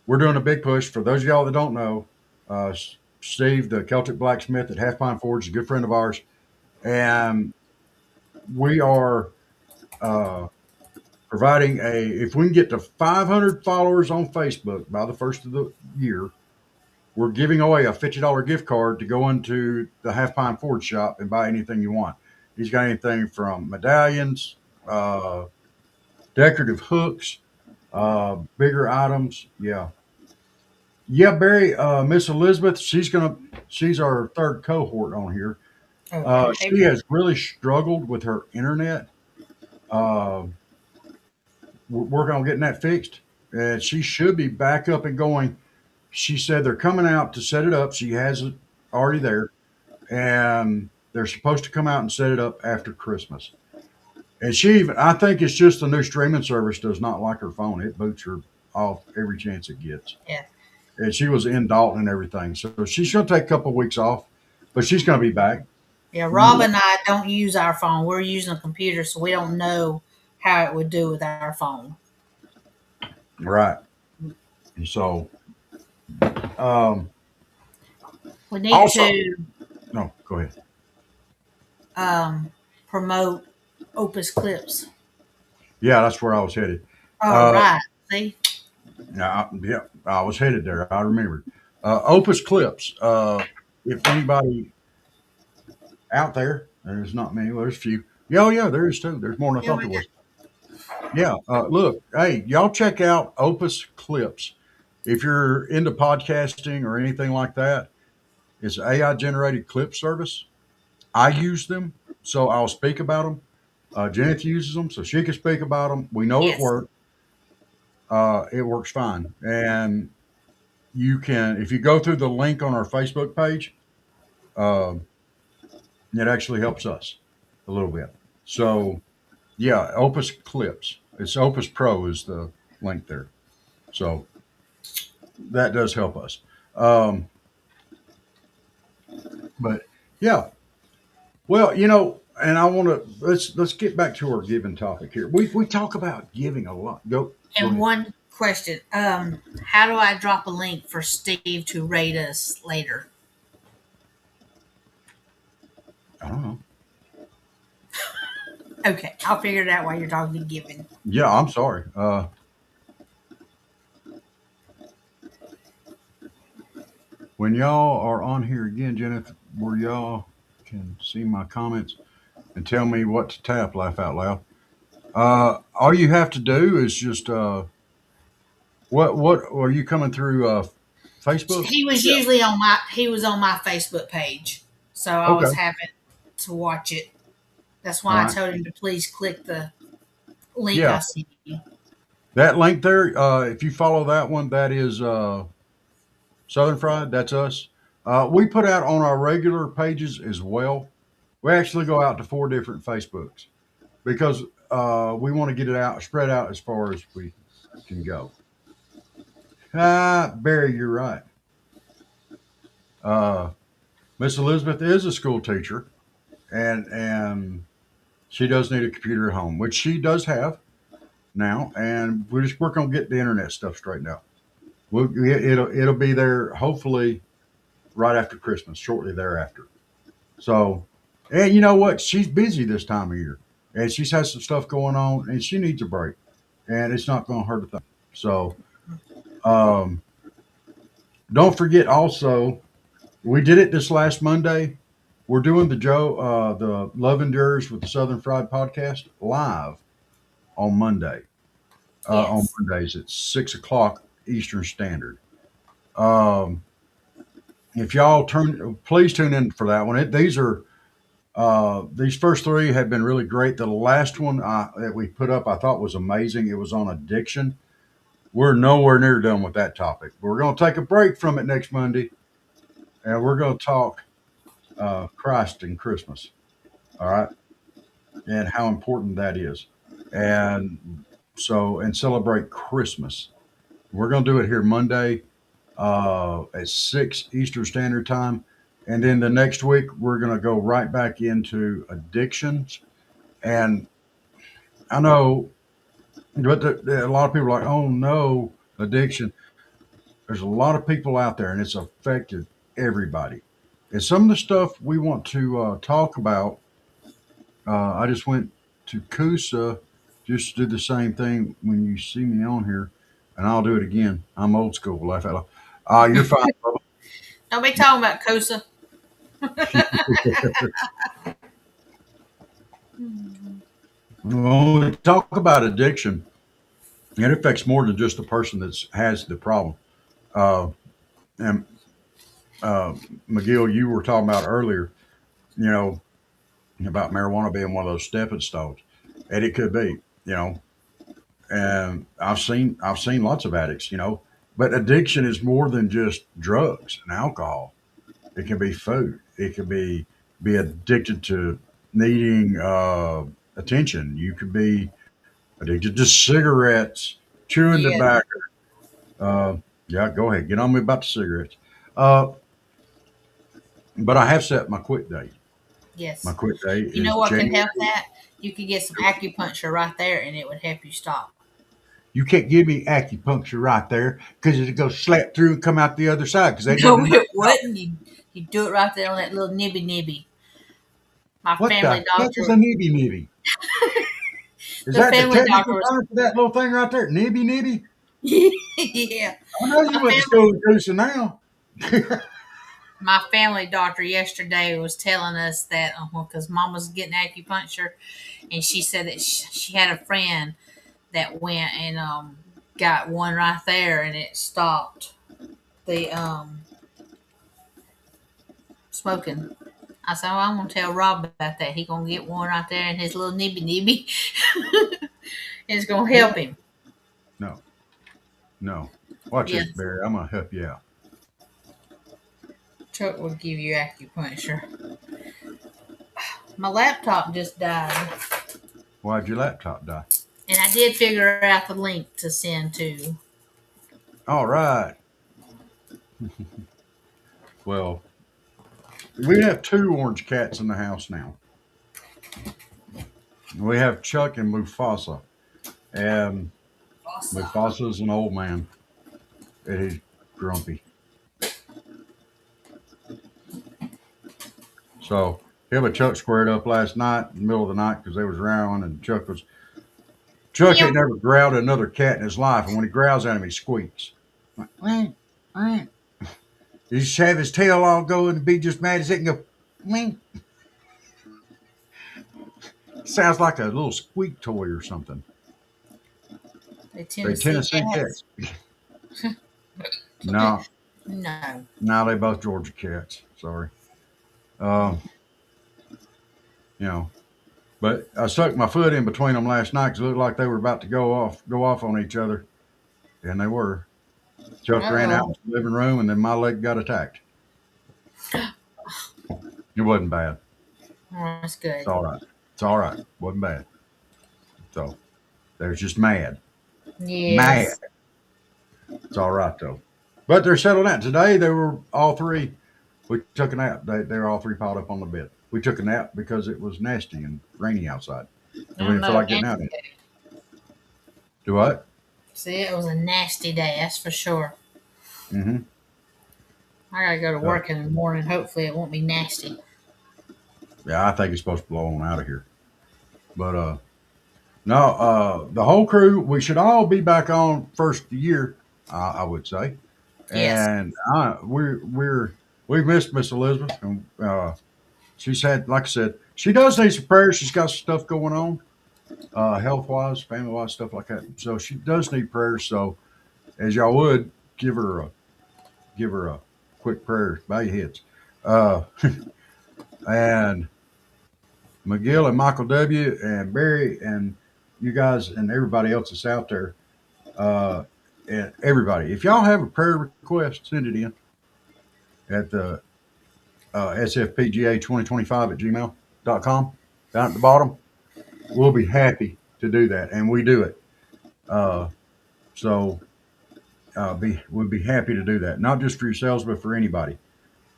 we're doing a big push. For those of y'all that don't know, uh, Steve, the Celtic blacksmith at Half Pine Forge, is a good friend of ours. And we are uh, providing if we can get to 500 followers on Facebook by the first of the year, we're giving away a $50 gift card to go into the Half Pine Forge shop and buy anything you want. He's got anything from medallions, decorative hooks, bigger items. Yeah. Yeah, Barry, Miss Elizabeth, she's our third cohort on here. Okay. She has really struggled with her internet. Uh, we're working on getting that fixed. And she should be back up and going. She said they're coming out to set it up. She has it already there. And they're supposed to come out and set it up after Christmas. And I think it's just the new streaming service does not like her phone. It boots her off every chance it gets. Yeah. And she was in Dalton and everything. So she's going to take a couple of weeks off, but she's going to be back. Yeah. Rob and I don't use our phone. We're using a computer, so we don't know how it would do with our phone. Right. And so, We need Also- to No, go ahead. Promote Opus Clips. Yeah, that's where I was headed. All Uh, right. See? yeah, I was headed there. I remembered. Opus Clips. If anybody out there, there's not many. Well, there's a few. Yeah, oh, yeah, there is too. There's more than I Yeah, thought we there got. was. Yeah. Look, hey, y'all check out Opus Clips. If you're into podcasting or anything like that, it's AI generated clip service. I use them, so I'll speak about them. Jennifer uses them, so she can speak about them. We know it Yes. works. It works fine. And you can, if you go through the link on our Facebook page, uh, it actually helps us a little bit. So, yeah, Opus Clips. It's Opus Pro is the link there. So that does help us. Um, but yeah, well, and I want to let's get back to our giving topic here. We talk about giving a lot. Go And ahead. one question. How do I drop a link for Steve to rate us later? I don't know. Okay, I'll figure it out while you're talking giving. Yeah, I'm sorry. When y'all are on here again, Jennifer, where y'all can see my comments and tell me what to tap, laugh out loud. All you have to do is just what are you coming through Facebook? He was Yeah. usually on my he was on my Facebook page, so I Okay. was having to watch it. That's All why I right. told him to please click the link Yeah. I sent you. That link there, if you follow that one, that is Southern Fried. That's us. We put out on our regular pages as well. We actually go out to 4 different Facebooks because we want to get it out, spread out as far as we can go. Barry, you're right. Uh, Miss Elizabeth is a school teacher, and she does need a computer at home, which she does have now, and we're just working on getting the internet stuff straightened out. It'll be there hopefully right after Christmas, shortly thereafter. So, and you know what? She's busy this time of year, and she's had some stuff going on, and she needs a break, and it's not going to hurt a thing. So, um, don't forget also, we did it this last Monday. We're doing the Love Endures with the Southern Fried podcast live on Monday. On Yes. Mondays at 6 o'clock Eastern Standard. Um, if y'all please tune in for that one. These first three have been really great. The last one that we put up, I thought was amazing. It was on addiction. We're nowhere near done with that topic. We're going to take a break from it next Monday, and we're going to talk Christ and Christmas. All right, and how important that is, and and celebrate Christmas. We're going to do it here Monday at 6 Eastern Standard Time. And then the next week, we're going to go right back into addictions. And I know, but a lot of people are like, oh no, addiction. There's a lot of people out there, and it's affected everybody. And some of the stuff we want to talk about, I just went to Kusa just to do the same thing when you see me on here, and I'll do it again. I'm old school. Laugh out loud. You're fine. Don't be talking about Kosa. When we talk about addiction, it affects more than just the person that has the problem. Uh, and uh, McGill, you were talking about earlier, you know, about marijuana being one of those stepping stones, and it could be, and I've seen lots of addicts, but addiction is more than just drugs and alcohol. It can be food. It can be addicted to needing attention. You could be addicted to cigarettes, chewing Yeah. tobacco. Yeah, go ahead. Get on me about the cigarettes. Uh, but I have set my quit date. My Yes. quit date You is know what can January. help that? You could get some acupuncture right there, and it would help you stop. You can't give me acupuncture right there because it'll go slap through and come out the other side because they No, didn't. it wouldn't. You do it right there on that little nibby. My What family the heck is a doctor, nibby nibby? Is the that the family doctor technical was, term for that little thing right there? Nibby nibby? yeah. I know you My went to family, school with Goose now. my family doctor yesterday was telling us that because Mom was getting acupuncture, and she said that she had a friend that went and got one right there, and it stopped the smoking. I said, "Well, I'm gonna tell Rob about that. He gonna get one right there in his little nibby. It's gonna help him." No, no. Watch this, Yes, Barry. I'm gonna help you out. Chuck will give you acupuncture. My laptop just died, Why'd your laptop die? and I did figure out the link to send to. All right. Well, we have two orange cats in the house now. We have Chuck and Mufasa. And Mufasa's an old man. And he's grumpy. So him and Chuck squared up last night in the middle of the night because they was rowing and Chuck Meow. ain't never growled at another cat in his life, and when he growls at him, he squeaks. Like, "Wah, wah." He just have his tail all going and be just mad as it and go, "Wah." Sounds like a little squeak toy or something. The They Tennessee Tennessee cats. cats. No, No. no, they both Georgia cats. Sorry. Um, you know, but I stuck my foot in between them last night because it looked like they were about to go off on each other, and they were. Chuck ran out Oh, into the living room, and then my leg got attacked. It wasn't bad. that's It's good. all right. It's all right. Wasn't bad. So they're just mad. Mad. Yes. It's all right though. But they're settled down. Today they were all three. We took a nap. They were all three piled up on the bed. We took a nap because it was nasty and rainy outside, and I we didn't feel know. like getting out of it. Do what? See, it was a nasty day, that's for sure. Mm-hmm. I gotta go to work in the morning. Hopefully, it won't be nasty. Yeah, I think it's supposed to blow on out of here. But no, the whole crew. We should all be back on first year. I would say, Yes. and we've missed Miss Elizabeth, and she's had, like I said, she does need some prayers. She's got some stuff going on, health wise, family wise, stuff like that. So she does need prayers. So as y'all would give her a quick prayer. Bow your heads. Uh, and McGill and Michael W. and Barry and you guys and everybody else that's out there, uh, and everybody, if y'all have a prayer request, send it in at the SFPGA2025 at gmail.com. Down at the bottom, we'll be happy to do that, and we do it. Uh, so we'd be happy to do that, not just for yourselves, but for anybody.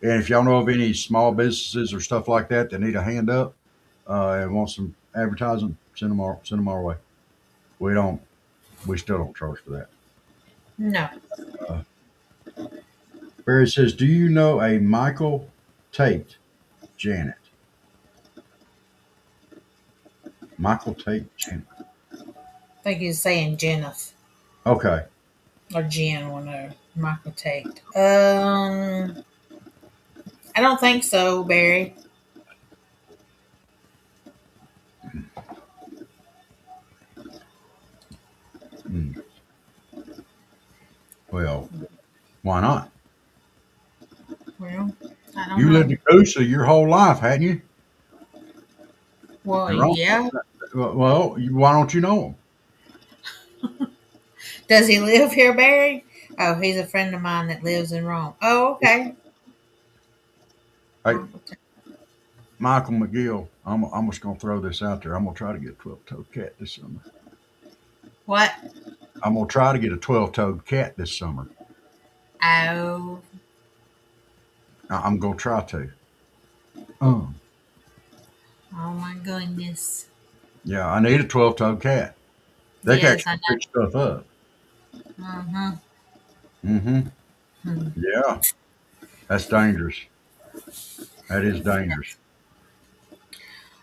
And if y'all know of any small businesses or stuff like that that need a hand up and want some advertising, send them our way. We don't, we still don't charge for that. No. Uh, Barry says, "Do you know a Michael Tate, Janet?" Michael Tate, Janet. I think he's saying Jennifer Okay. or Jen, whatever. Michael Tate. I don't think so, Barry. Hmm. Well, why not? Well, I don't You know. lived in Coosa your whole life, hadn't you? Well, Am I wrong? yeah. Well, why don't you know Does he live here, Barry? Oh, he's a friend of mine that lives in Rome. Oh, okay. him? Hey, Michael McGill, I'm just going to throw this out there. I'm going to try to get a 12-toed cat this summer. What? I'm going to try to get a 12-toed cat this summer. Oh, I'm going to try to. oh my goodness. Yeah, I need a 12-toed cat. They can Yes, I actually pick stuff up. know. Mm-hmm. Mm-hmm. Yeah, that's dangerous. That is dangerous.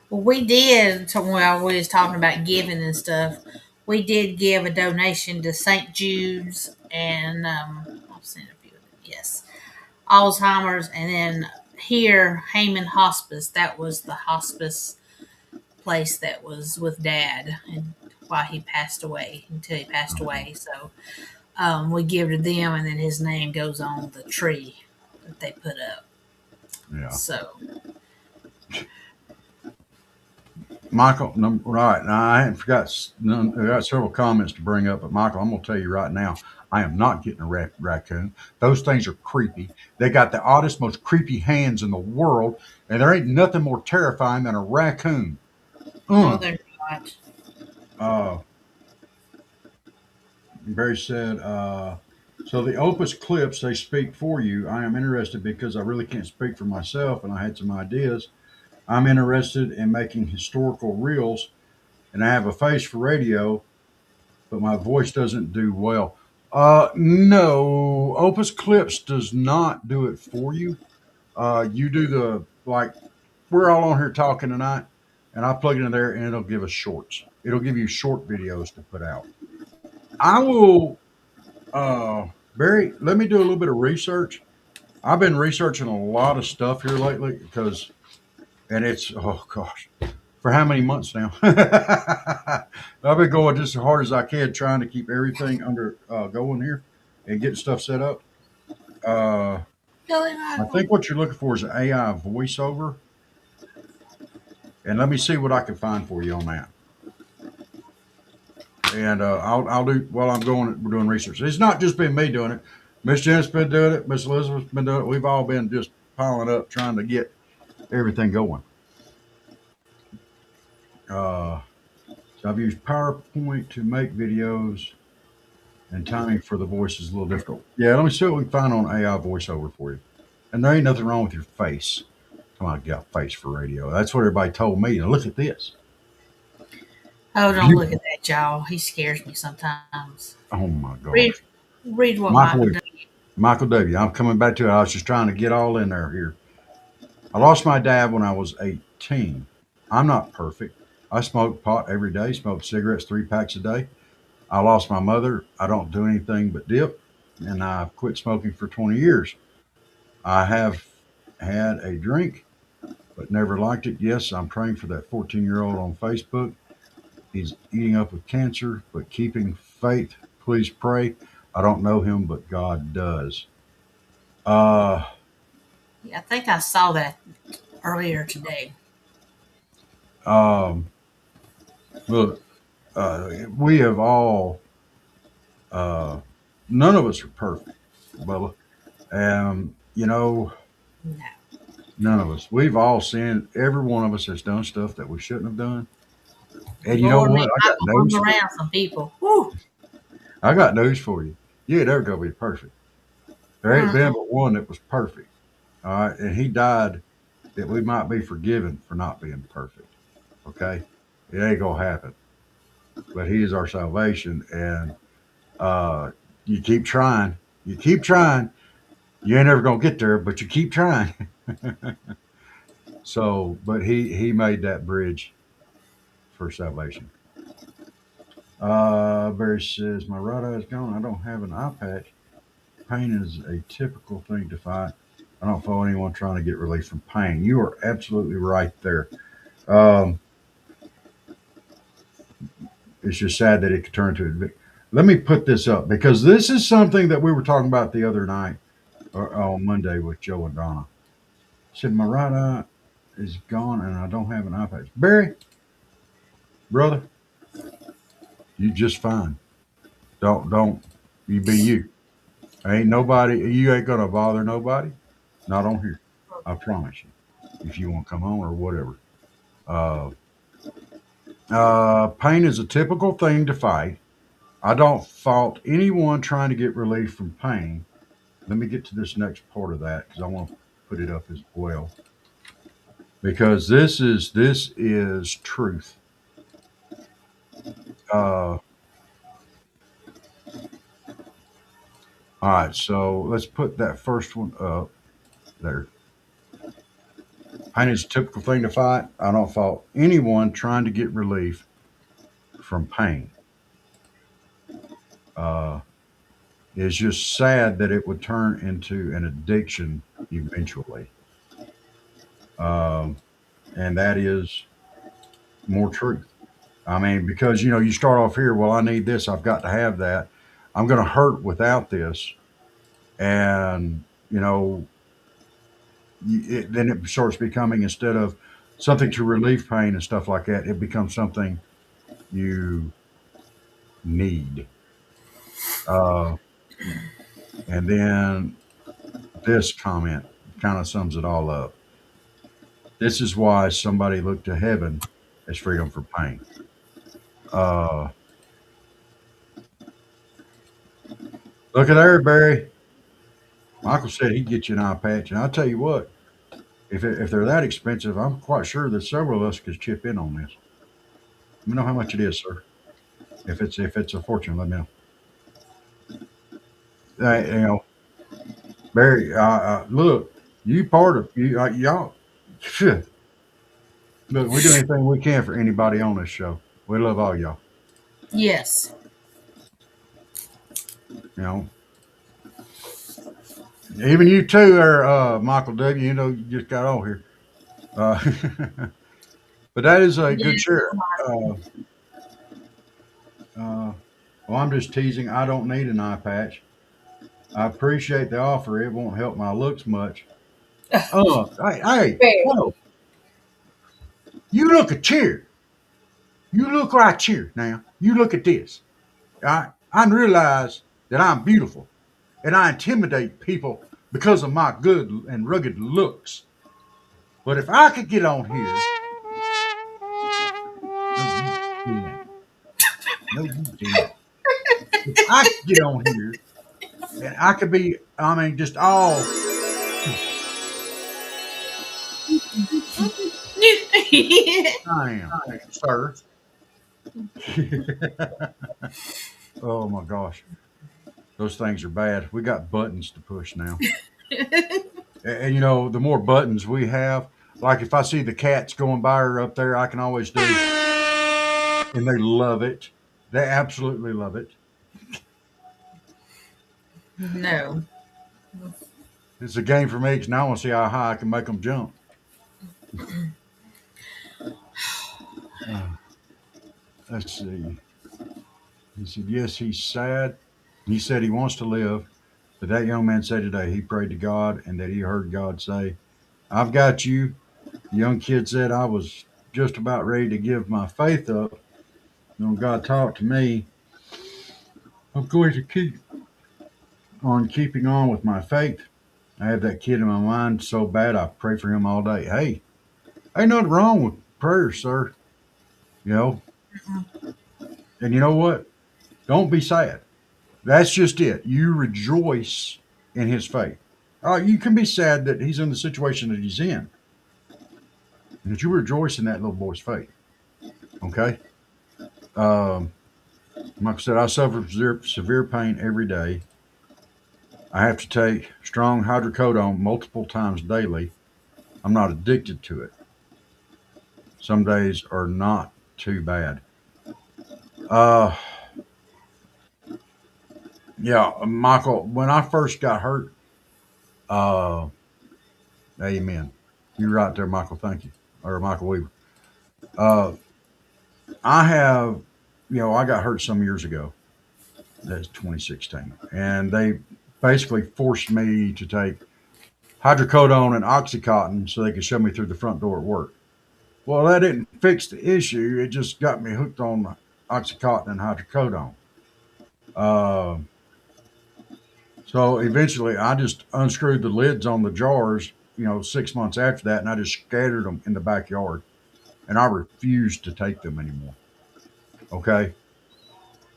Well, we did. So while we was talking about giving and stuff, we did give a donation to St. Jude's and I've seen a few of them. Yes, Alzheimer's, and then here Heyman Hospice. That was the hospice place that was with Dad, and while he passed away, until he passed away. So we give to them, and then his name goes on the tree that they put up. Yeah. So Michael, right now I haven't I got several comments to bring up, but Michael, I'm going to tell you right now, I am not getting a raccoon. Those things are creepy. They got the oddest, most creepy hands in the world, and there ain't nothing more terrifying than a raccoon. no, Uh, they're not. uh, Barry said, so the Opus clips, they speak for you. I am interested because I really can't speak for myself, and I had some ideas. I'm interested in making historical reels, and I have a face for radio, but my voice doesn't do well. No, Opus Clips does not do it for you. You do like, we're all on here talking tonight, and I plug it in there and it'll give us shorts. It'll give you short videos to put out. I will, Barry, let me do a little bit of research. I've been researching a lot of stuff here lately and it's, oh gosh, for how many months now? I've been going just as hard as I can, trying to keep everything under going here and getting stuff set up. Uh, Billy I Michael. think what you're looking for is an AI voiceover, and let me see what I can find for you on that. And I'll do while I'm going. We're doing research. It's not just been me doing it. Miss Jen's been doing it. Miss Elizabeth's been doing it. We've all been just piling up, trying to get everything going. Uh, so I've used PowerPoint to make videos, and timing for the voice is a little difficult. Yeah, let me see what we can find on AI voiceover for you. And there ain't nothing wrong with your face. Come on, get a face for radio. That's what everybody told me. Now look at this. Oh, don't look Beautiful. at that, y'all. He scares me sometimes. Oh my Read, gosh. read what Michael Michael W. does. Michael W. I'm coming back to it. I was just trying to get all in there here. I lost my dad when I was 18. I'm not perfect. I smoke pot every day, smoke cigarettes 3 packs a day. I lost my mother. I don't do anything but dip, and I've quit smoking for 20 years. I have had a drink, but never liked it. Yes, I'm praying for that 14-year-old on Facebook. He's eating up with cancer, but keeping faith. Please pray. I don't know him, but God does. Uh, Yeah, I think I saw that earlier today. um, Look, we have all, uh, none of us are perfect, Bubba. You know, No. none of us. We've all sinned. Every one of us has done stuff that we shouldn't have done. And you know Lord, what? me Michael hung around some people. Whew. I got news for you. You ain't ever gonna be perfect. There ain't been Mm-mm. but one that was perfect. All right, and he died that we might be forgiven for not being perfect. Okay, it ain't gonna happen. But he is our salvation, and uh, you keep trying. You keep trying. You ain't ever gonna get there, but you keep trying. So, but he made that bridge for salvation. Barry says my right eye is gone. I don't have an eye patch. Pain is a typical thing to fight. I don't follow anyone trying to get relief from pain. You are absolutely right there. Um, it's just sad that it could turn into a. Let me put this up because this is something that we were talking about the other night or on Monday with Joe and Donna. Said my right eye is gone and I don't have an eye patch. Barry, brother, you just fine. Don't you be you. Ain't nobody. You ain't gonna bother nobody. Not on here. I promise you. If you want to come on or whatever. Uh, Pain is a typical thing to fight. I don't fault anyone trying to get relief from pain. Let me get to this next part of that because I want to put it up as well. Because this is truth. Uh, All right, so let's put that first one up there. Pain is a typical thing to fight. I don't fault anyone trying to get relief from pain. Uh, it's just sad that it would turn into an addiction eventually. Um, and that is more truth. I mean, because you start off here. Well, I need this. I've got to have that. I'm going to hurt without this, and then it starts becoming, instead of something to relieve pain and stuff like that, it becomes something you need. Uh, and then this comment kind of sums it all up. This is why somebody looked to heaven as freedom from pain. Uh, Look at there, Barry. Michael said he'd get you an eye patch, and I'll tell you what, if they're that expensive, I'm quite sure that several of us could chip in on this. Let me know how much it is, sir. If it's a fortune, let me know. Hey, Barry, look, you part of y'all. Look, we do anything we can for anybody on this show. We love all y'all. Yes. You know, even you too, there, Michael W. You just got on here. Uh, but that is a good share. Uh, uh, well, I'm just teasing. I don't need an eye patch. I appreciate the offer. It won't help my looks much. Hey, Fair. whoa! You look at here. You look right here now. You look at this. I realize that I'm beautiful, and I intimidate people because of my good and rugged looks. But if I could get on here, no, you didn't. No, you didn't. If I could get on here, and I could be, I mean, just all I am, sir. Oh my gosh, those things are bad. We got buttons to push now, and the more buttons we have, like if I see the cats going by her up there, I can always do, and they love it. They absolutely love it. No. It's a game for me because now I want to see how high I can make them jump. Uh, let's see. He said, yes, he's sad. He said he wants to live. But that young man said today he prayed to God and that he heard God say, I've got you. The young kid said, I was just about ready to give my faith up. When God talked to me, I'm going to keep on keeping on with my faith. I have that kid in my mind so bad I pray for him all day. Hey, ain't nothing wrong with prayer, sir. You know, and you know what? Don't be sad. That's just it. You rejoice in his faith. You can be sad that he's in the situation that he's in, but you rejoice in that little boy's faith. Okay. Um, like I said, I suffer from severe pain every day. I have to take strong hydrocodone multiple times daily. I'm not addicted to it. Some days are not too bad. Uh, yeah, Michael, when I first got hurt, uh, amen. You're right there, Michael. Thank you. Or Michael Weaver. Uh, I have, I got hurt some years ago. That's 2016. And they basically forced me to take hydrocodone and Oxycontin so they could shove me through the front door at work. Well, that didn't fix the issue. It just got me hooked on Oxycontin and hydrocodone. Uh, so eventually I just unscrewed the lids on the jars, 6 months after that, and I just scattered them in the backyard. And I refused to take them anymore. Okay.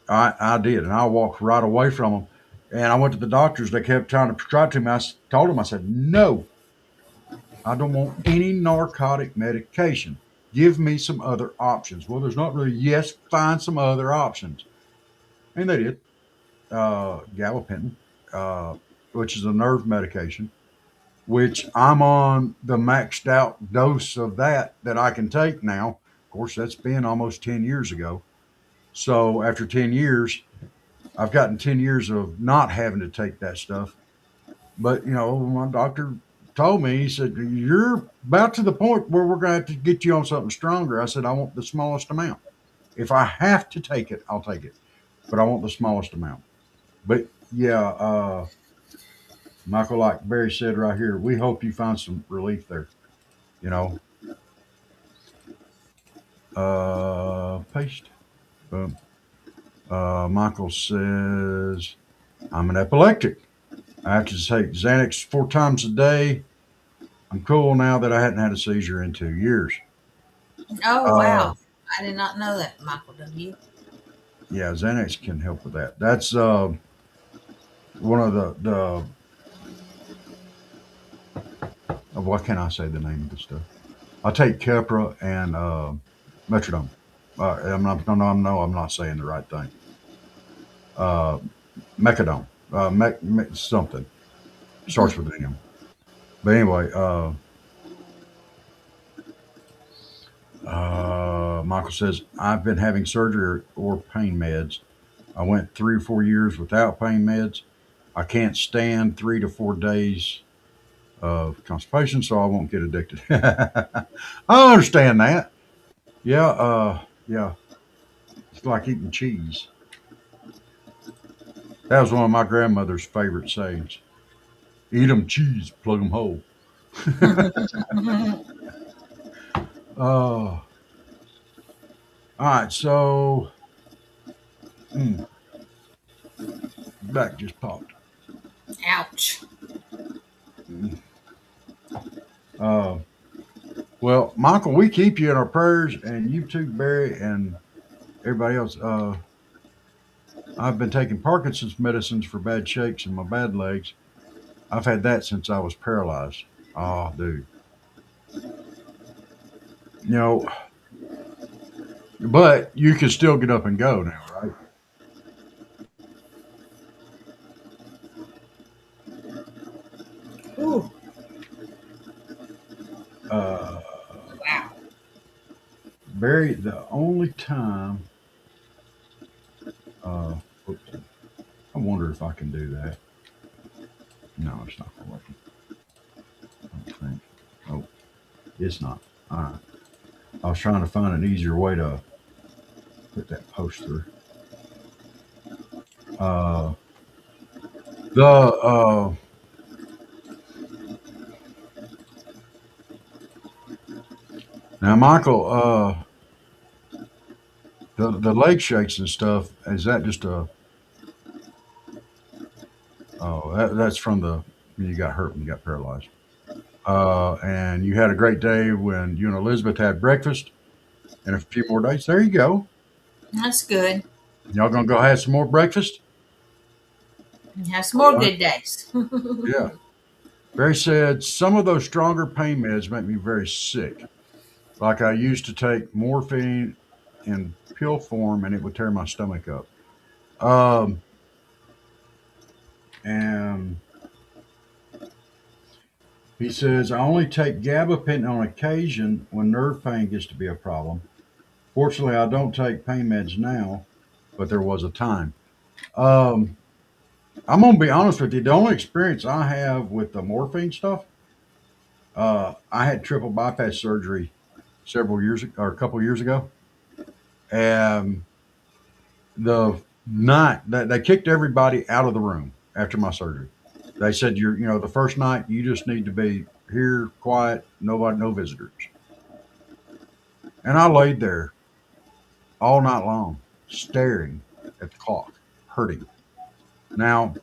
I did. And I walked right away from them. And I went to the doctors. They kept trying to prescribe to me. I told them, I said, no, I don't want any narcotic medication. Give me some other options. Well, there's not really, yes, find some other options. And they did. Gabapentin. which is a nerve medication, which I'm on the maxed out dose of that I can take now. Of course, that's been almost 10 years ago. So after 10 years, I've gotten 10 years of not having to take that stuff. But, my doctor told me, he said, "You're about to the point where we're going to have to get you on something stronger." I said, "I want the smallest amount. If I have to take it, I'll take it. But I want the smallest amount." But yeah, Michael, like Barry said right here, we hope you find some relief there. You know, paste. Boom. Michael says, "I'm an epileptic. I have to take Xanax 4 times a day. I'm cool now that I hadn't had a seizure in 2 years." Oh, Uh, wow. I did not know that, Michael W. yeah, Xanax can help with that. That's one of the what can I say the name of the stuff? I take Keppra and Metrodome. I'm not, no, I'm not saying the right thing. Uh, Mecadone, something starts with an M. But anyway, Michael says, "I've been having surgery or pain meds. I went 3 or 4 years without pain meds. I can't stand 3 to 4 days of constipation, so I won't get addicted." I understand that. Yeah, yeah. It's like eating cheese. That was one of my grandmother's favorite sayings. "Eat 'em cheese, plug 'em whole." All right, so back just popped. Ouch. Mm. Uh, well, Michael, we keep you in our prayers, and you too, Barry, and everybody else. I've been taking Parkinson's medicines for bad shakes and my bad legs. I've had that since I was paralyzed. Oh, dude. You know, but you can still get up and go now, right? Ooh, Uh, wow. Barry, the only time, uh, oops, I wonder if I can do that. No, it's not going to work. I don't think. Oh, it's not. All right. I was trying to find an easier way to put that post through. Uh, the Now, Michael, the leg shakes and stuff. Is that just a? Oh, that's from the when you got hurt when you got paralyzed. And you had a great day when you and Elizabeth had breakfast, and a few more days. There you go. That's good. Y'all gonna go have some more breakfast? Have some more Uh, good days. yeah. Barry said some of those stronger pain meds make me very sick. Like I used to take morphine in pill form, and it would tear my stomach up. Um, and he says I only take gabapentin on occasion when nerve pain gets to be a problem. Fortunately, I don't take pain meds now, but there was a time. Um, I'm gonna be honest with you. The only experience I have with the morphine stuff, I had triple bypass surgery several years or a couple years ago, and the night that they kicked everybody out of the room after my surgery. They said, the first night you just need to be here, quiet, nobody, no visitors." And I laid there all night long, staring at the clock, hurting. Now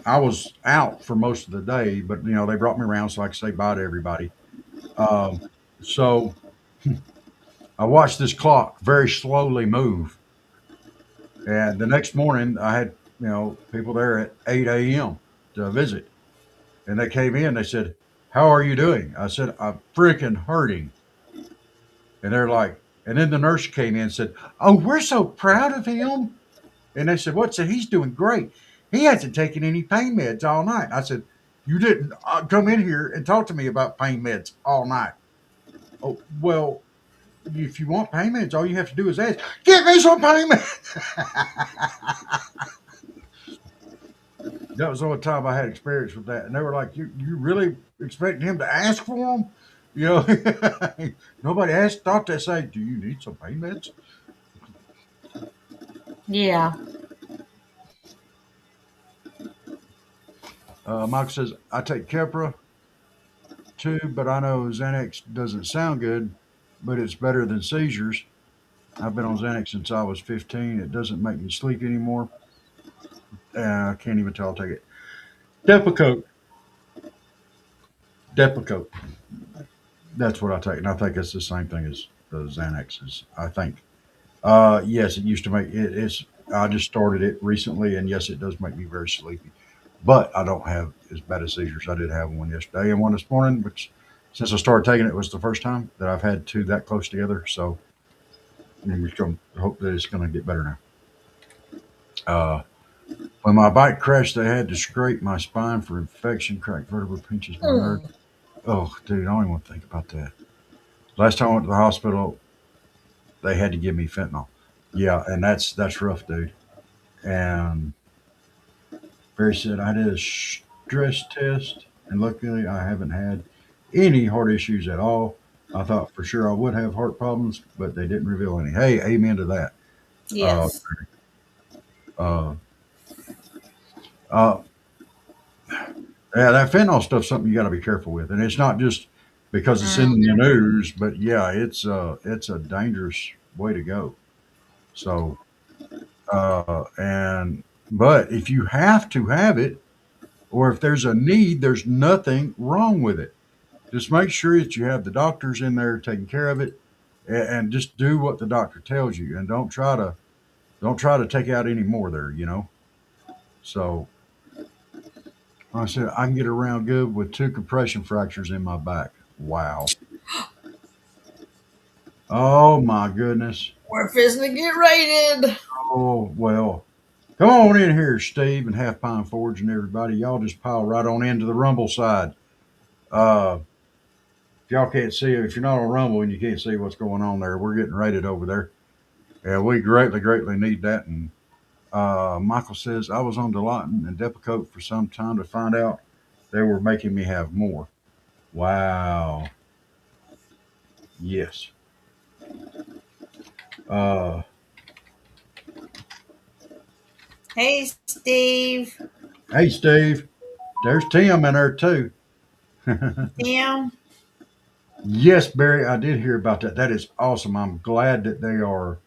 I was out for most of the day, but they brought me around so I could say bye to everybody. Um, so I watched this clock very slowly move, and the next morning I had people there at 8 a.m. to visit, and they came in. They said, "How are you doing?" I said, "I'm freaking hurting," and they're like, and then the nurse came in and said, "Oh, we're so proud of him." And they said, "What?" I said, "He's doing great." He hasn't taken any pain meds all night. I said, you didn't come in here and talk to me about pain meds all night. Oh, well, if you want pain meds, all you have to do is ask, give me some pain meds. That was the only time I had experience with that. And they were like, you really expecting him to ask for them? You know, nobody asked, thought to say, do you need some pain meds? Yeah. Michael says, I take Keppra too, but I know Xanax doesn't sound good, but it's better than seizures. I've been on Xanax since I was 15. It doesn't make me sleep anymore. I can't even tell I'll take it. Depakote. Depakote. That's what I take. And I think it's the same thing as the Xanaxes, I think. Yes, it used to make it. I just started it recently, and yes, it does make me very sleepy. But I don't have as bad as seizures. I did have one yesterday and one this morning, which since I started taking it was the first time that I've had two that close together. So I'm just going to hope that it's going to get better now. When my bike crashed, they had to scrape my spine for infection, cracked vertebra, pinches my nerve. Oh, dude, I don't even want to think about that. Last time I went to the hospital, they had to give me fentanyl. Yeah, and that's rough, dude. And Barry said I did a stress test, and luckily I haven't had any heart issues at all. I thought for sure I would have heart problems, but they didn't reveal any. Hey, amen to that. Yes. Uh, uh, yeah, that fentanyl stuff's something you got to be careful with, and it's not just because it's in the news, but yeah, it's a dangerous way to go. So, and but if you have to have it, or if there's a need, there's nothing wrong with it. Just make sure that you have the doctors in there taking care of it, and just do what the doctor tells you, and don't try to take out any more there. So I said I can get around good with two compression fractures in my back. Wow. Oh my goodness. We're fixing to get raided. Oh well. Come on in here, Steve and Half Pine Forge and everybody. Y'all just pile right on into the Rumble side. If y'all can't see, if you're not on Rumble and you can't see what's going on there, we're getting raided over there. Yeah, we greatly, greatly need that. And Michael says, I was on Dilaudid and Depakote for some time to find out they were making me have more. Wow. Yes. Hey, Steve. Hey, Steve. There's Tim in there, too. Tim. Yes, Barry, I did hear about that. That is awesome. I'm glad that they are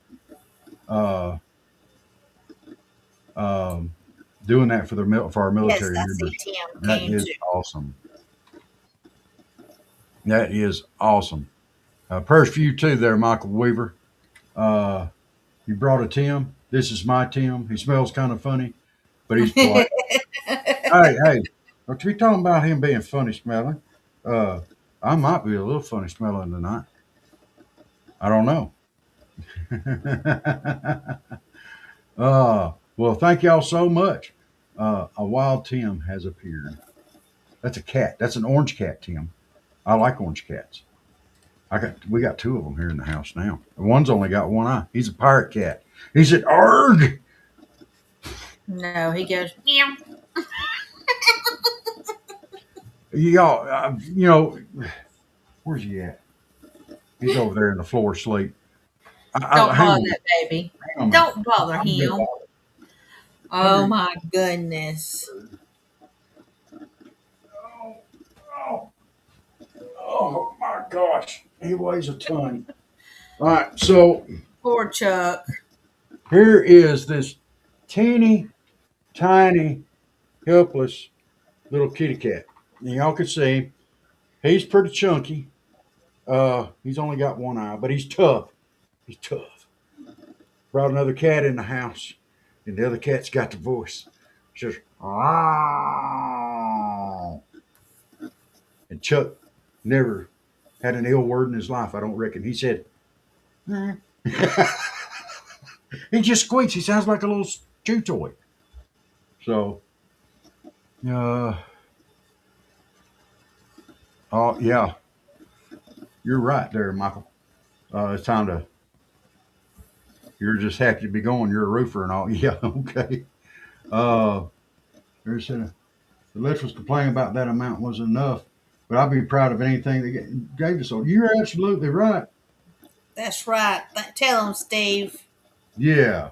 uh, um, doing that for our Yes, military I see members. Tim That came is too. awesome. That is awesome. Prayers for you too, there, Michael Weaver. Uh, you brought a Tim. This is my Tim. He smells kind of funny, but he's polite. Hey, don't you be talking about him being funny smelling. Uh, I might be a little funny smelling tonight. I don't know. Well, thank y'all so much. A wild Tim has appeared. That's a cat. That's an orange cat, Tim. I like orange cats. We got two of them here in the house now. One's only got one eye. He's a pirate cat. He said, "Arg!" No, he goes, meow. Y'all, where's he at? He's over there in the floor asleep. Don't Hang bother on, that baby. hang on a minute. Don't bother I'm him. gonna- Oh my goodness. Oh, oh, oh my gosh. He weighs a ton. All right, so Poor Chuck. here is this teeny, tiny, helpless little kitty cat. And y'all can see him. He's pretty chunky. He's only got one eye, but he's tough. He's tough. Brought another cat in the house, and the other cat's got the voice. Just "Meow." And Chuck never had an ill word in his life, I don't reckon. He said, "Eh." He just squeaks. He sounds like a little chew toy. So, uh, oh yeah, you're right there, Michael. It's time to. You're just happy to be going. You're a roofer and all. Yeah, okay. Uh, there's the list was complaining about that amount wasn't enough, but I'd be proud of anything they gave us. So you're absolutely right. That's right. Tell him, Steve. Yeah,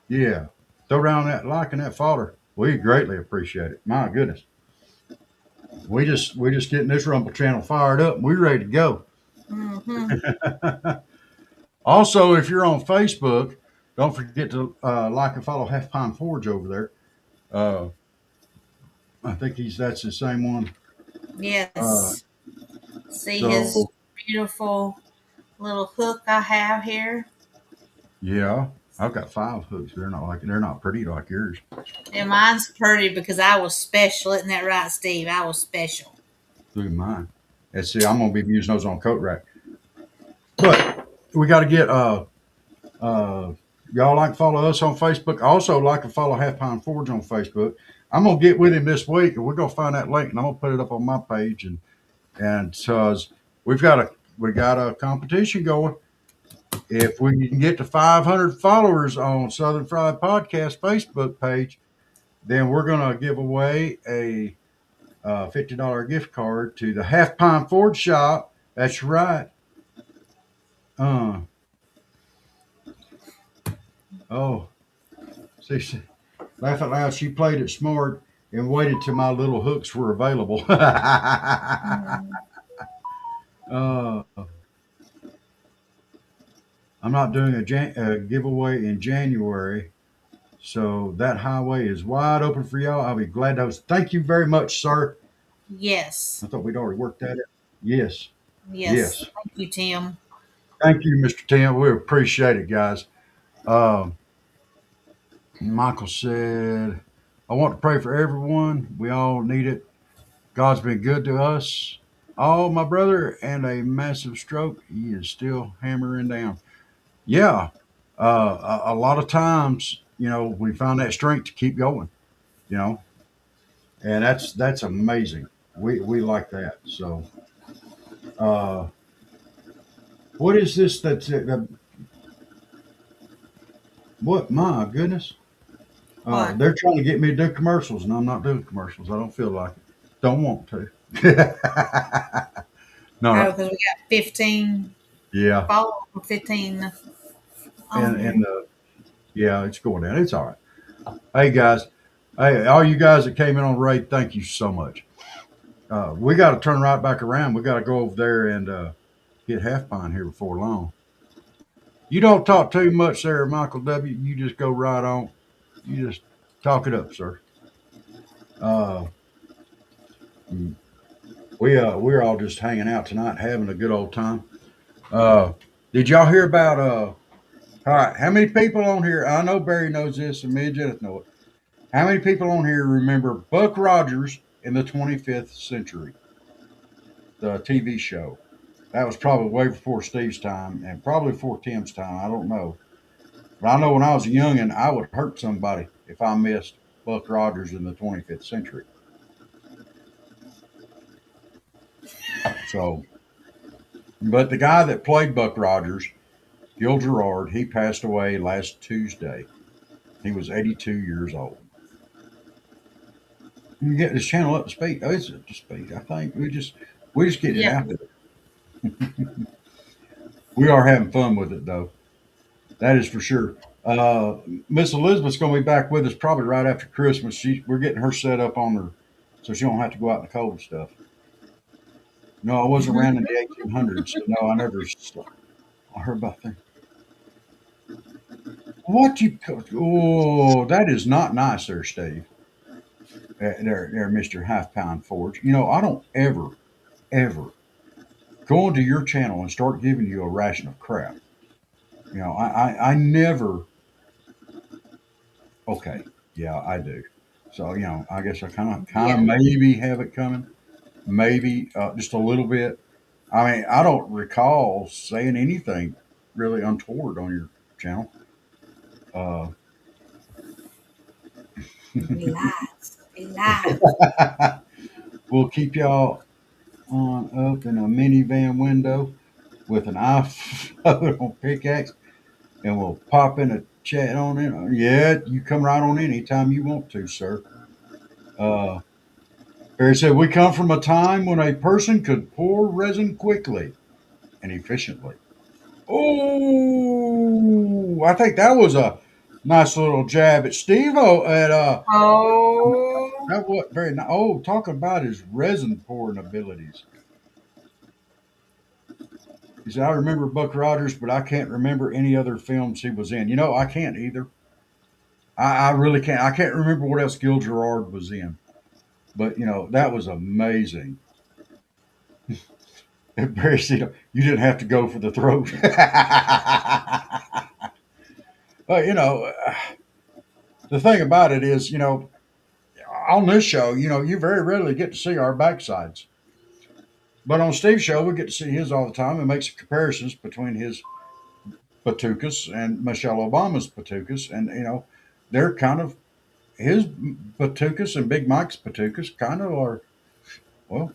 yeah. Throw down that like and that fodder. We greatly appreciate it. My goodness, we just getting this Rumble channel fired up. And we're ready to go. Mm-hmm. Also, if you're on Facebook, don't forget to like and follow Half Pine Forge over there. Uh, I think that's the same one. Uh, Yes. See his so beautiful little hook I have here. yeah, I've got 5 hooks. They're not pretty like yours. And mine's pretty because I was special. Isn't that right, Steve? I was special. Look at mine. And see, I'm gonna be using those on coat rack. But we got to get y'all like to follow us on Facebook. Also like to follow Half Pound Forge on Facebook. I'm gonna get with him this week, and we're gonna find that link, and I'm gonna put it up on my page. And we got a competition going. If we can get to 500 followers on Southern Fried Podcast Facebook page, then we're gonna give away a $50 gift card to the Half Pine Forge shop. That's right. Uh, oh, see, laugh out loud. She played it smart and waited till my little hooks were available. Mm. uh, I'm not doing a giveaway in January, so that highway is wide open for y'all. I'll be glad to host. Thank you very much, sir. Yes. I thought we'd already worked that out. Yes, Yes. yes. Thank you, Tim. Thank you, Mr. Tim. We appreciate it, guys. Um, Michael said, I want to pray for everyone. We all need it. God's been good to us. Oh, my brother, and a massive stroke. He is still hammering down. Yeah. A lot of times, we found that strength to keep going, you know, and that's amazing. We like that. So, uh, what is this what, my goodness? What? They're trying to get me to do commercials, and I'm not doing commercials. I don't feel like it. Don't want to. No, Oh, no. because we got 15 Yeah. followers, 15 on here. And yeah, it's going down. It's all right. Hey, guys. Hey, all you guys that came in on raid, thank you so much. We got to turn right back around. We got to go over there and get Half Pine here before long. You don't talk too much there, Michael W. You just go right on. You just talk it up, sir. Uh, we're all just hanging out tonight, having a good old time. Uh, did y'all hear about all right, how many people on here? I know Barry knows this, and me and Jennifer know it. How many people on here remember Buck Rogers in the 25th Century, the TV show? That was probably way before Steve's time, and probably before Tim's time. I don't know, but I know when I was a youngin', I would hurt somebody if I missed Buck Rogers in the 25th century. So, but the guy that played Buck Rogers, Gil Gerard, he passed away last Tuesday. He was 82 years old. You get this channel up to speed. Oh, it's up to speed. I think we just get it Yeah. out there. We are having fun with it though. That is for sure. Miss Elizabeth's going to be back with us probably right after Christmas. We're getting her set up on her, so she don't have to go out in the cold stuff. No, I wasn't Mhm. around in the 1800s, so no, I never saw. I heard about that. What you? Oh, that is not nice, there, Steve. There, Mister Half Pound Forge. I don't ever go onto your channel and start giving you a ration of crap. I never. Okay, yeah, I do. So I guess I kind of Yeah. maybe have it coming, maybe just a little bit. I mean, I don't recall saying anything really untoward on your channel. Uh, He lies. He lies. We'll keep y'all on up in a minivan window with an iPhone on pickaxe, and we'll pop in a chat on in. Yeah, you come right on in anytime you want to, sir. Uh, Barry said, we come from a time when a person could pour resin quickly and efficiently. Oh, I think that was a nice little jab at Steve Oh. that what very nice. Oh, talk about his resin pouring abilities. He said, I remember Buck Rogers, but I can't remember any other films he was in. I can't either. I really can't. I can't remember what else Gil Gerard was in. But, that was amazing. Barry said, you didn't have to go for the throat. But, the thing about it is, on this show, you very rarely get to see our backsides. But on Steve's show, we get to see his all the time and makes comparisons between his Batukas and Michelle Obama's Batukas. And, they're kind of his Batukas and Big Mike's Batukas kind of are, well,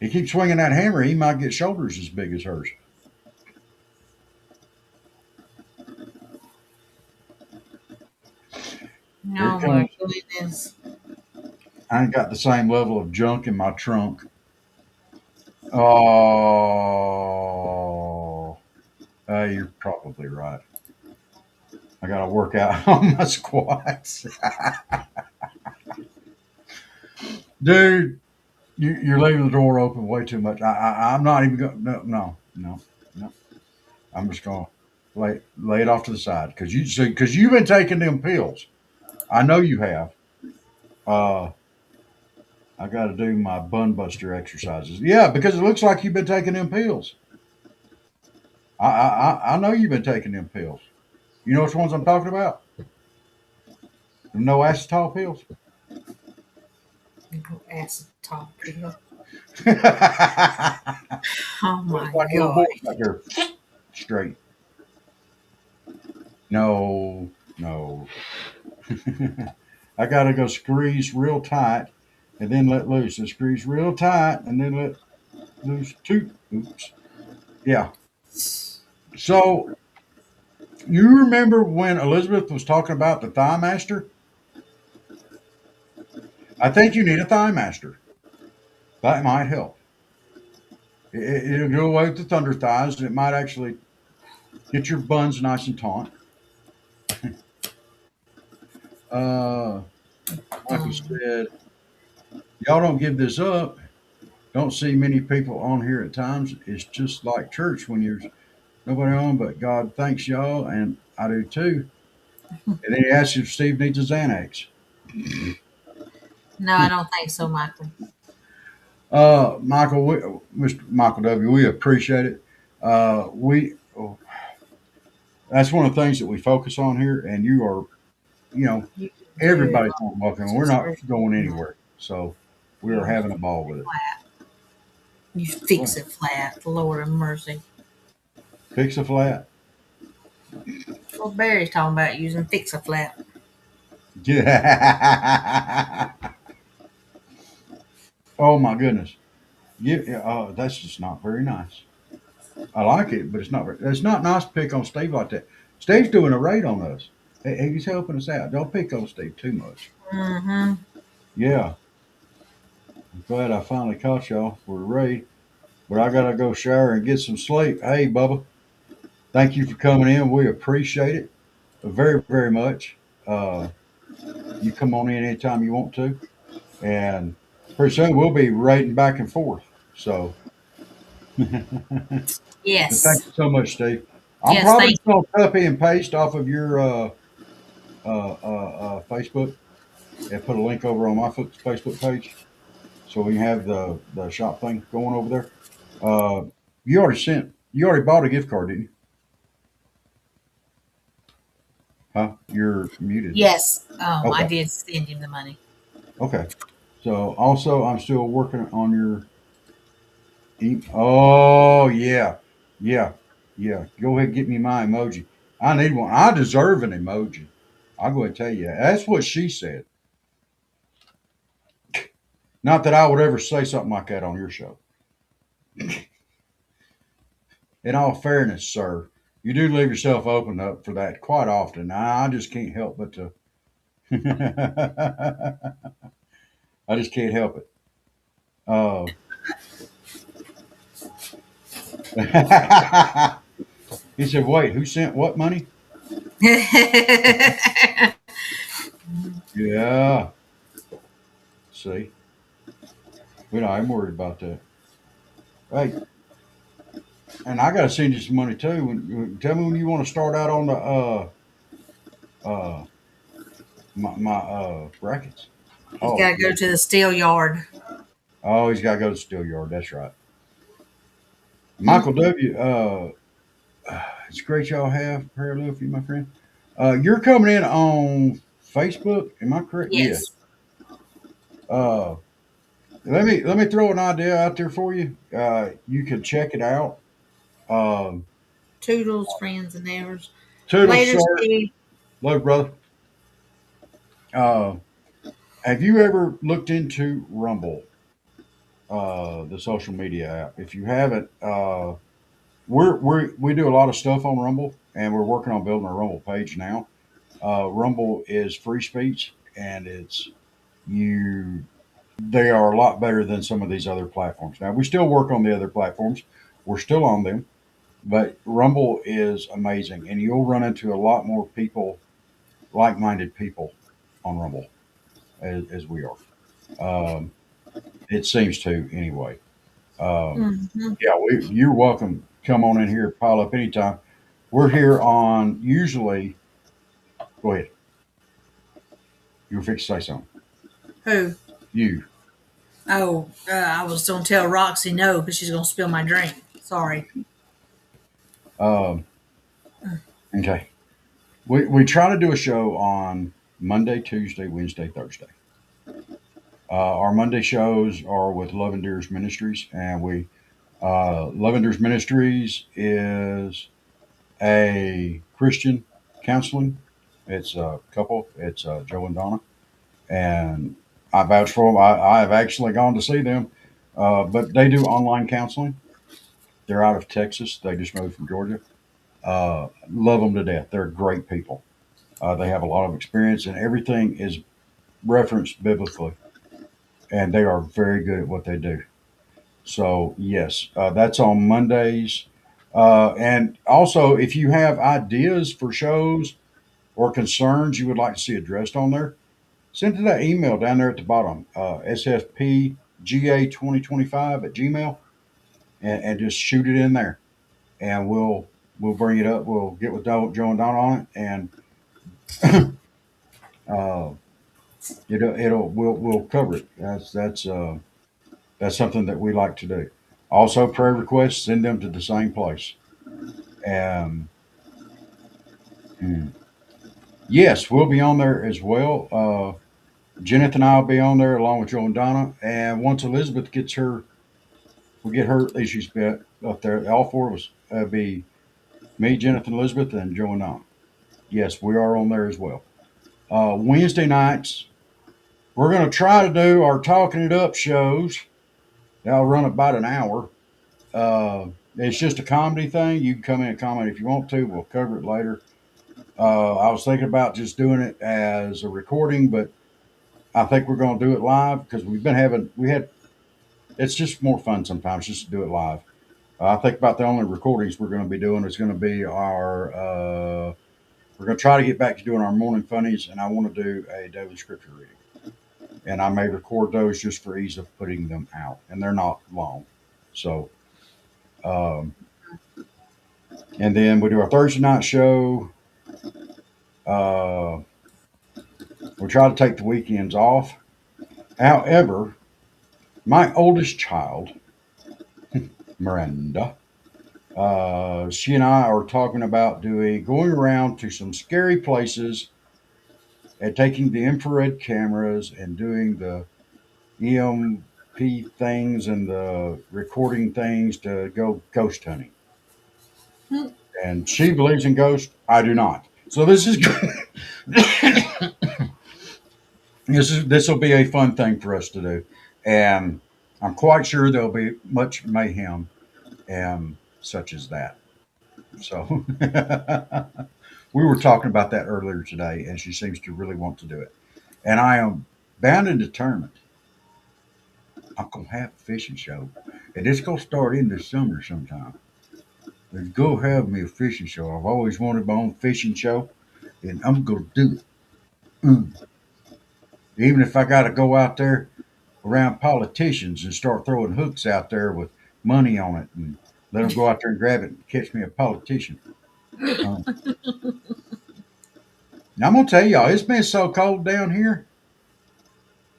he keeps swinging that hammer, he might get shoulders as big as hers. No, my goodness. I ain't got the same level of junk in my trunk. Oh, you're probably right. I got to work out on my squats. Dude, you're leaving the door open way too much. I'm not even going. No. I'm just going to lay it off to the side because you've been taking them pills. I know you have. I got to do my bun buster exercises. Yeah, because it looks like you've been taking them pills. I know you've been taking them pills. You know which ones I'm talking about? The no acetol pills. No acetol pill. Like Oh my a little boy god. back there, straight. No. I gotta go squeeze real tight and then let loose. And squeeze real tight and then let loose two. Oops. Yeah. So you remember when Elizabeth was talking about the thigh master? I think you need a thigh master. That might help. It'll go away with the thunder thighs, and it might actually get your buns nice and taut. Michael said, y'all don't give this up. Don't see many people on here at times. It's just like church when there's nobody on, but God thanks y'all, and I do too. And then he asked if Steve needs a Xanax. No, I don't think so, Michael. Mr. Michael W., we appreciate it. That's one of the things that we focus on here, and you are, You everybody's welcome. We're not going anywhere, so we are having a ball with it. You fix it flat. Lord have mercy. Fix a flat. Well, Barry's talking about using fix a flat. Yeah. Oh my goodness. That's just not very nice. I like it, but it's not nice to pick on Steve like that. Steve's doing a raid on us. He's helping us out. Don't pick on Steve too much. Mm-hmm. Yeah. I'm glad I finally caught y'all for the raid, but I gotta go shower and get some sleep. Hey, Bubba, thank you for coming in. We appreciate it very, very much. You come on in anytime you want to, and pretty soon we'll be raiding back and forth. So, but thank Yes. you so much, Steve. I'm Yes, probably thank just gonna copy and paste off of your Facebook and put a link over on my Facebook page, so we can have the shop thing going over there. You already bought a gift card, didn't you? Huh? You're muted. Yes. I Okay. did send him the money. Okay. So also, I'm still working on your. Oh yeah, yeah. Go ahead, and get me my emoji. I need one. I deserve an emoji. I'll go ahead and tell you. That's what she said. Not that I would ever say something like that on your show. In all fairness, sir, you do leave yourself open up for that quite often. I just can't help but to. I just can't help it. Uh, he said, "Wait, who sent what money?" Yeah. See, I'm worried about that. Hey, and I gotta send you some money too. Tell me when you want to start out on the uh my brackets. He's Oh, got to go to the steel yard. oh, he's got to go to the steel yard. That's right. Michael W. It's great y'all have prayer love for you, my friend. You're coming in on Facebook. Am I correct? Yeah. Yes. Uh, let me throw an idea out there for you. You can check it out. Um, Toodles, friends, and neighbors. Toodles, Later, sir. Steve. Love, brother. Uh, have you ever looked into Rumble, the social media app? If you haven't, we do a lot of stuff on Rumble, and we're working on building a Rumble page now. Rumble is free speech, and it's you. They are a lot better than some of these other platforms. Now we still work on the other platforms. We're still on them, but Rumble is amazing, and you'll run into a lot more people, like-minded people, on Rumble as we are. Um, it seems to anyway. Yeah, you're welcome. Come on in here, pile up anytime. We're here on usually. Go ahead. You were fixing to say something. Who? You. Oh, I was going to tell Roxy no because she's going to spill my drink. Sorry. Um, okay. We try to do a show on Monday, Tuesday, Wednesday, Thursday. Our Monday shows are with Love Endures Ministries, and Love Endures Ministries is a Christian counseling. It's a couple. It's Joe and Donna, and I vouch for them. I have actually gone to see them, but they do online counseling. They're out of Texas. They just moved from Georgia. Love them to death. They're great people. They have a lot of experience, and everything is referenced biblically, and they are very good at what they do. So yes, that's on Mondays. And also, if you have ideas for shows or concerns you would like to see addressed on there, send to that email down there at the bottom, sfpga2025 at gmail, and just shoot it in there, and we'll bring it up. We'll get with Joe and Don on it, and uh, we'll cover it. That's something that we like to do. Also, prayer requests, send them to the same place. And yes, we'll be on there as well. Jeneth and I will be on there along with Joe and Donna. And once Elizabeth we get her issues bet up there. All four of us be me, Jeneth, and Elizabeth, and Joe and Donna. Yes, we are on there as well. Wednesday nights, we're going to try to do our Talking It Up shows. They'll run about an hour. It's just a comedy thing. You can come in and comment if you want to. We'll cover it later. I was thinking about just doing it as a recording, but I think we're going to do it live because it's just more fun sometimes just to do it live. I think about the only recordings we're going to be doing is going to be we're going to try to get back to doing our morning funnies, and I want to do a daily scripture reading. And I may record those just for ease of putting them out, and they're not long. So, um, and then we do our Thursday night show. We try to take the weekends off. However, my oldest child, Miranda, she and I are talking about going around to some scary places and taking the infrared cameras and doing the EMP things and the recording things to go ghost hunting. And she believes in ghosts. I do not. So this is this will be a fun thing for us to do, and I'm quite sure there'll be much mayhem, such as that. So we were talking about that earlier today, and she seems to really want to do it, and I am bound and determined. I'm gonna have a fishing show, and it's gonna start in the summer sometime. Let's go have me a fishing show. I've always wanted my own fishing show, and I'm gonna do it. Mm. Even if I got to go out there around politicians and start throwing hooks out there with money on it and let them go out there and grab it and catch me a politician. Um, now I'm gonna tell y'all, it's been so cold down here.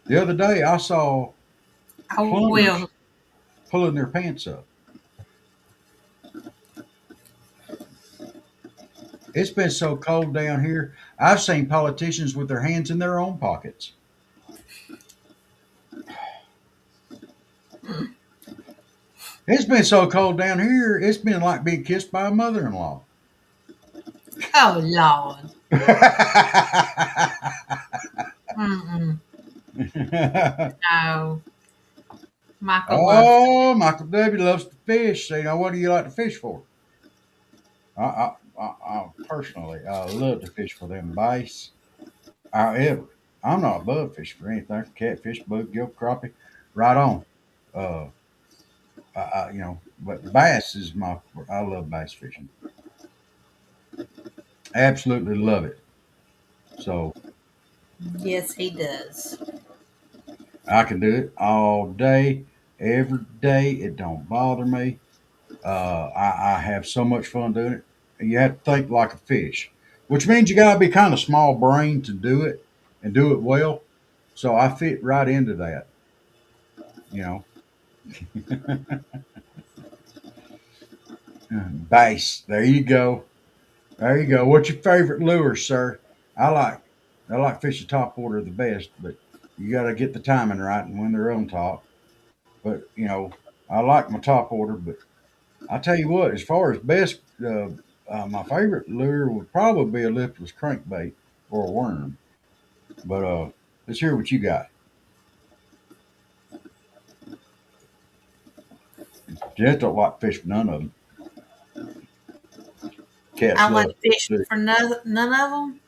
The other day I saw Oh, plumbers well, pulling their pants up. It's been so cold down here. I've seen politicians with their hands in their own pockets. It's been so cold down here. It's been like being kissed by a mother-in-law. oh Lord. Mm-mm. No. Michael loves Oh, Michael W. loves to fish. So, what do you like to fish for? I personally, I love to fish for them bass. However, I'm not above fishing for anything. Catfish, bluegill, crappie, right on. Uh, but bass is I love bass fishing. Absolutely love it. So Yes, he does. I can do it all day, every day. It don't bother me. I have so much fun doing it. You have to think like a fish, which means you got to be kind of small brain to do it and do it well. So I fit right into that, you know. Bass. There you go. There you go. What's your favorite lure, sir? I like I like fishing top water the best, but you got to get the timing right and when they're on top. But I like my top water, but I tell you what, as far as best, my favorite lure would probably be a liftless crankbait or a worm. But let's hear what you got. Jets don't like fish for none of them. Cats I like love fish fish. for none of them.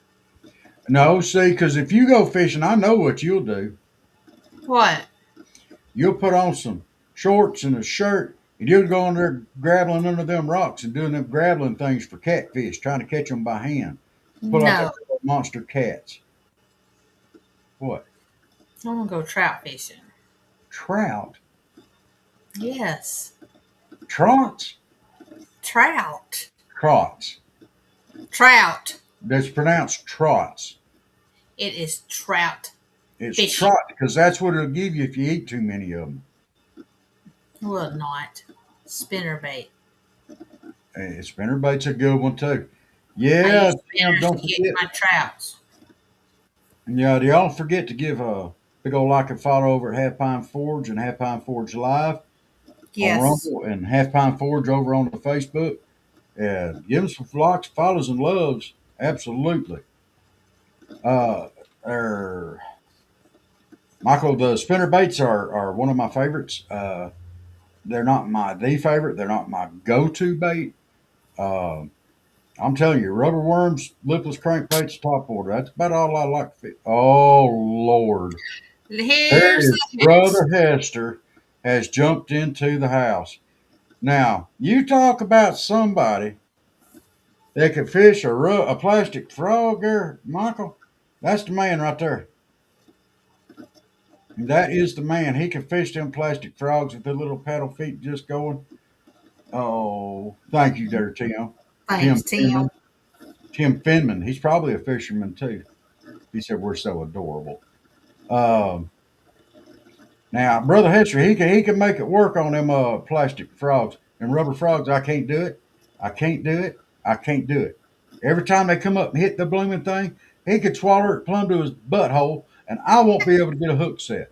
No, see, because if you go fishing, I know what you'll do. What? You'll put on some shorts and a shirt, and you'll go in there grabbling under them rocks and doing them grabbling things for catfish, trying to catch them by hand. Pull out No. that monster cats. What? I'm gonna go trout fishing. Trout? Yes. Trots? Trout. Trots. Trout. That's pronounced trots. It is trout It's fishing. trot because that's what it'll give you if you eat too many of them. Well, not. Spinnerbait. Hey, spinnerbait's a good one too. I Yeah, use Tim, spinners don't to get forget. my trouts. Yeah, do y'all forget to give a big old like and follow over at Half Pine Forge and Half Pine Forge Live on Yes. Rumble and Half Pine Forge over on the Facebook. Yeah, give them some likes, follows, and loves. Absolutely. Uh, er, Michael, the spinner baits are one of my favorites. They're not my the favorite. They're not my go-to bait. Uh, I'm telling you, rubber worms, lipless crankbaits, top order. That's about all I like to fish. Oh Lord, there Here's is the Brother Hester has jumped into the house. Now you talk about somebody that could fish a plastic frog, there, Michael. That's the man right there. That is the man. He can fish them plastic frogs with their little paddle feet just going. Oh, thank you, there, Tim. Tim thanks, Tim. Finman. Tim Finman. He's probably a fisherman too. He said we're so adorable. Um, Now, Brother Hester, he can make it work on them plastic frogs and rubber frogs. I can't do it. I can't do it. I can't do it. Every time they come up and hit the blooming thing, he could swallow it plumb to his butthole, and I won't be able to get a hook set.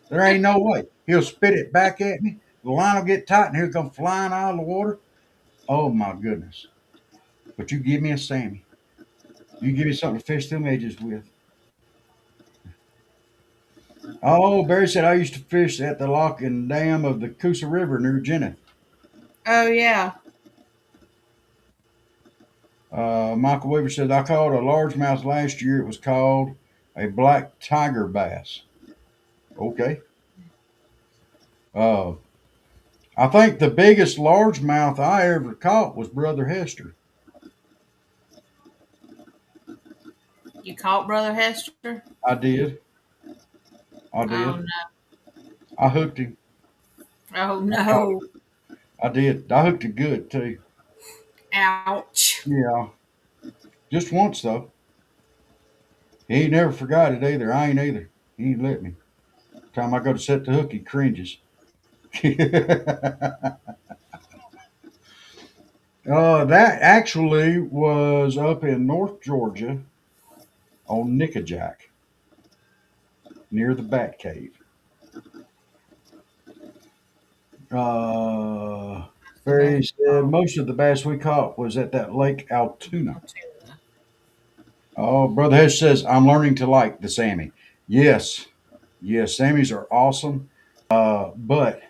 There ain't no way. He'll spit it back at me. The line will get tight, and he'll come flying out of the water. Oh my goodness! But you give me a Sammy. You give me something to fish them edges with. Oh, Barry said I used to fish at the lock and dam of the Coosa River near Jenna. Oh yeah. Michael Weaver said I caught a largemouth last year. It was called a black tiger bass. Okay. Uh, I think the biggest largemouth I ever caught was Brother Hester. You caught Brother Hester? I did. I Oh did. no. I hooked him. Oh I caught no. him. I did. I hooked it good too. Ouch. Yeah. Just once though. He ain't never forgot it either. I ain't either. He ain't let me. Time I go to set the hook, he cringes. That actually was up in North Georgia on Nickajack near the Bat Cave. Uh, Barry said most of the bass we caught was at that Lake Altoona. Oh, Brother Hess says, I'm learning to like the Sammy. Yes, yes, Sammys are awesome. But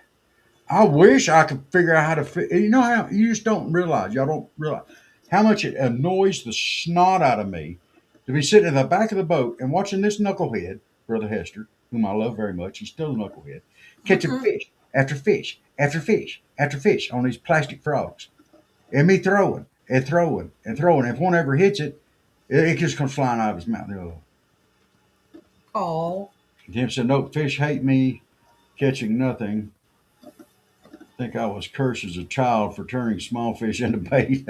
I wish I could figure out how to fit. You know how you just don't realize, y'all don't realize how much it annoys the snot out of me to be sitting in the back of the boat and watching this knucklehead, Brother Hester, whom I love very much, he's still a knucklehead, catching Mm-mm. fish after fish after fish after fish on these plastic frogs. And me throwing and throwing and throwing. If one ever hits it, it just comes flying out of his mouth. Oh. Tim said, nope, fish hate me catching nothing. Think I was cursed as a child for turning small fish into bait.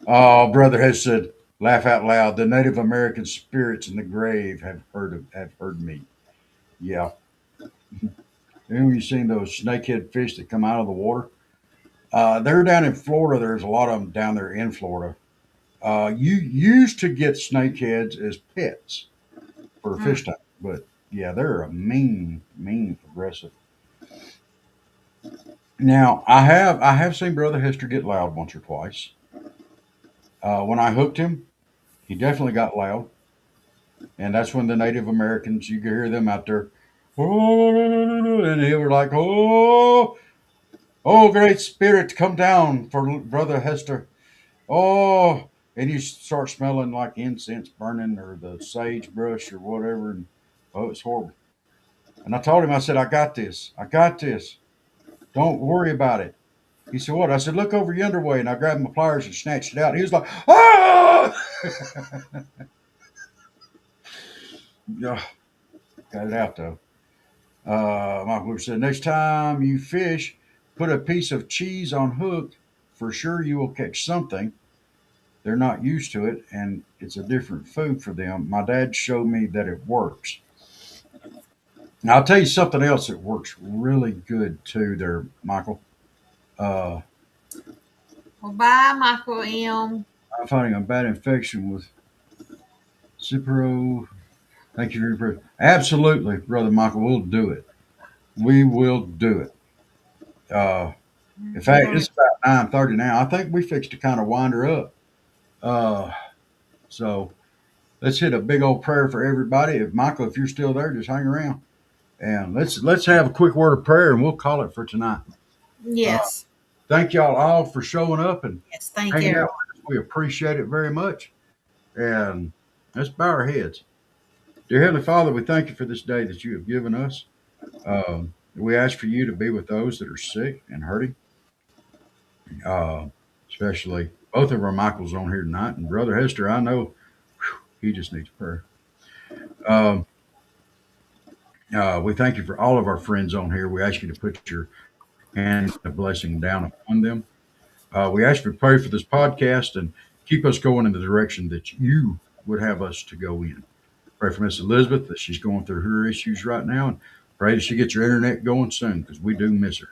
Oh, brother has said, laugh out loud. The Native American spirits in the grave have heard me. Yeah. Have you seen those snakehead fish that come out of the water? They're down in Florida. There's a lot of them down there in Florida. You used to get snakeheads as pets for a Mm. fish tank, but yeah, they're a mean, mean aggressive. Now, I have seen Brother Hester get loud once or twice. When I hooked him, he definitely got loud, and that's when the Native Americans you could hear them out there, oh, and they were like, oh, oh, great spirit, come down for Brother Hester, oh, and you start smelling like incense burning or the sagebrush or whatever, and oh, it's horrible. And I told him, I said, I got this, I got this, don't worry about it. He said, what? I said, look over yonder way. And I grabbed my pliers and snatched it out. He was like, ah! Yeah, got it out though. Michael Lewis said, next time you fish, put a piece of cheese on hook. For sure you will catch something. They're not used to it and it's a different food for them. My dad showed me that it works. Now, I'll tell you something else that works really good too there, Michael. Uh, Well, bye, Michael M. I'm fighting a bad infection with Cipro. Thank you for your prayer. Absolutely, Brother Michael, we'll do it. We will do it. In We're fact, gonna. it's about 9:30 now. I think we fixed to kind of wind her up. Uh, so let's hit a big old prayer for everybody. If Michael, if you're still there, just hang around and let's have a quick word of prayer and we'll call it for tonight. Uh, Yes. Thank y'all all for showing up and Yes. Thank hanging you. out with us. We appreciate it very much. And let's bow our heads. Dear Heavenly Father, we thank you for this day that you have given us. We ask for you to be with those that are sick and hurting, uh, especially both of our Michaels on here tonight. And Brother Hester, I know he just needs prayer. Um, we thank you for all of our friends on here. We ask you to put your hand of blessing down upon them. We ask you to pray for this podcast and keep us going in the direction that you would have us to go in. Pray for Miss Elizabeth that she's going through her issues right now and pray that she gets her internet going soon because we do miss her.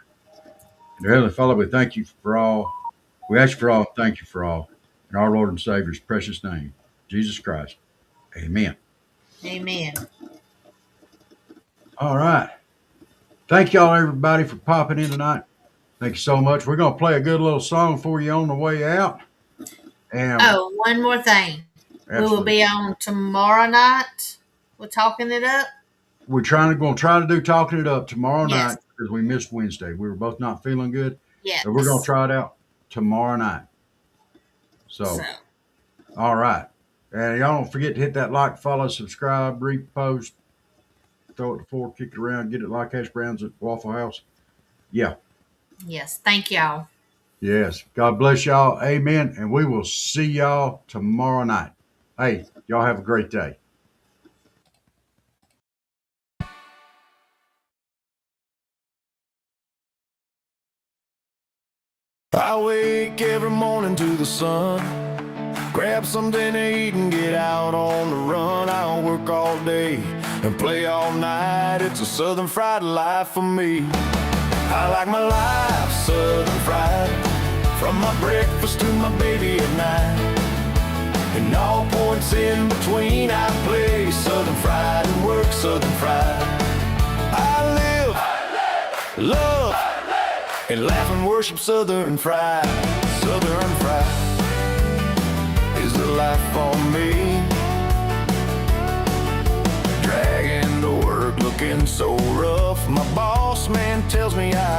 And Heavenly Father, we thank you for all. We ask for all. Thank you for all. In our Lord and Savior's precious name, Jesus Christ. Amen. Amen. All right. Thank y'all, everybody, for popping in tonight. Thank you so much. We're going to play a good little song for you on the way out. And Oh, one more thing. We will absolutely. be on tomorrow night. We're talking it up. We're gonna try to do talking it up tomorrow Yes. night because we missed Wednesday. We were both not feeling good, Yes. but we're gonna try it out tomorrow night. So, So, all right, and y'all don't forget to hit that like, follow, subscribe, repost, throw it to four, kick it around, get it like hash browns at Waffle House. Yeah, yes. Thank y'all. yes. God bless y'all. Amen. And we will see y'all tomorrow night. Hey, y'all have a great day. I wake every morning to the sun, grab something to eat and get out on the run. I'll work all day and play all night. It's a southern fried life for me. I like my life southern fried, from my breakfast to my baby at night. And all points in between I play southern fried and work southern fried. I live, love, and laugh and worship southern fried. Southern fried is the life for me. Dragging to work looking so rough, my boss man tells me I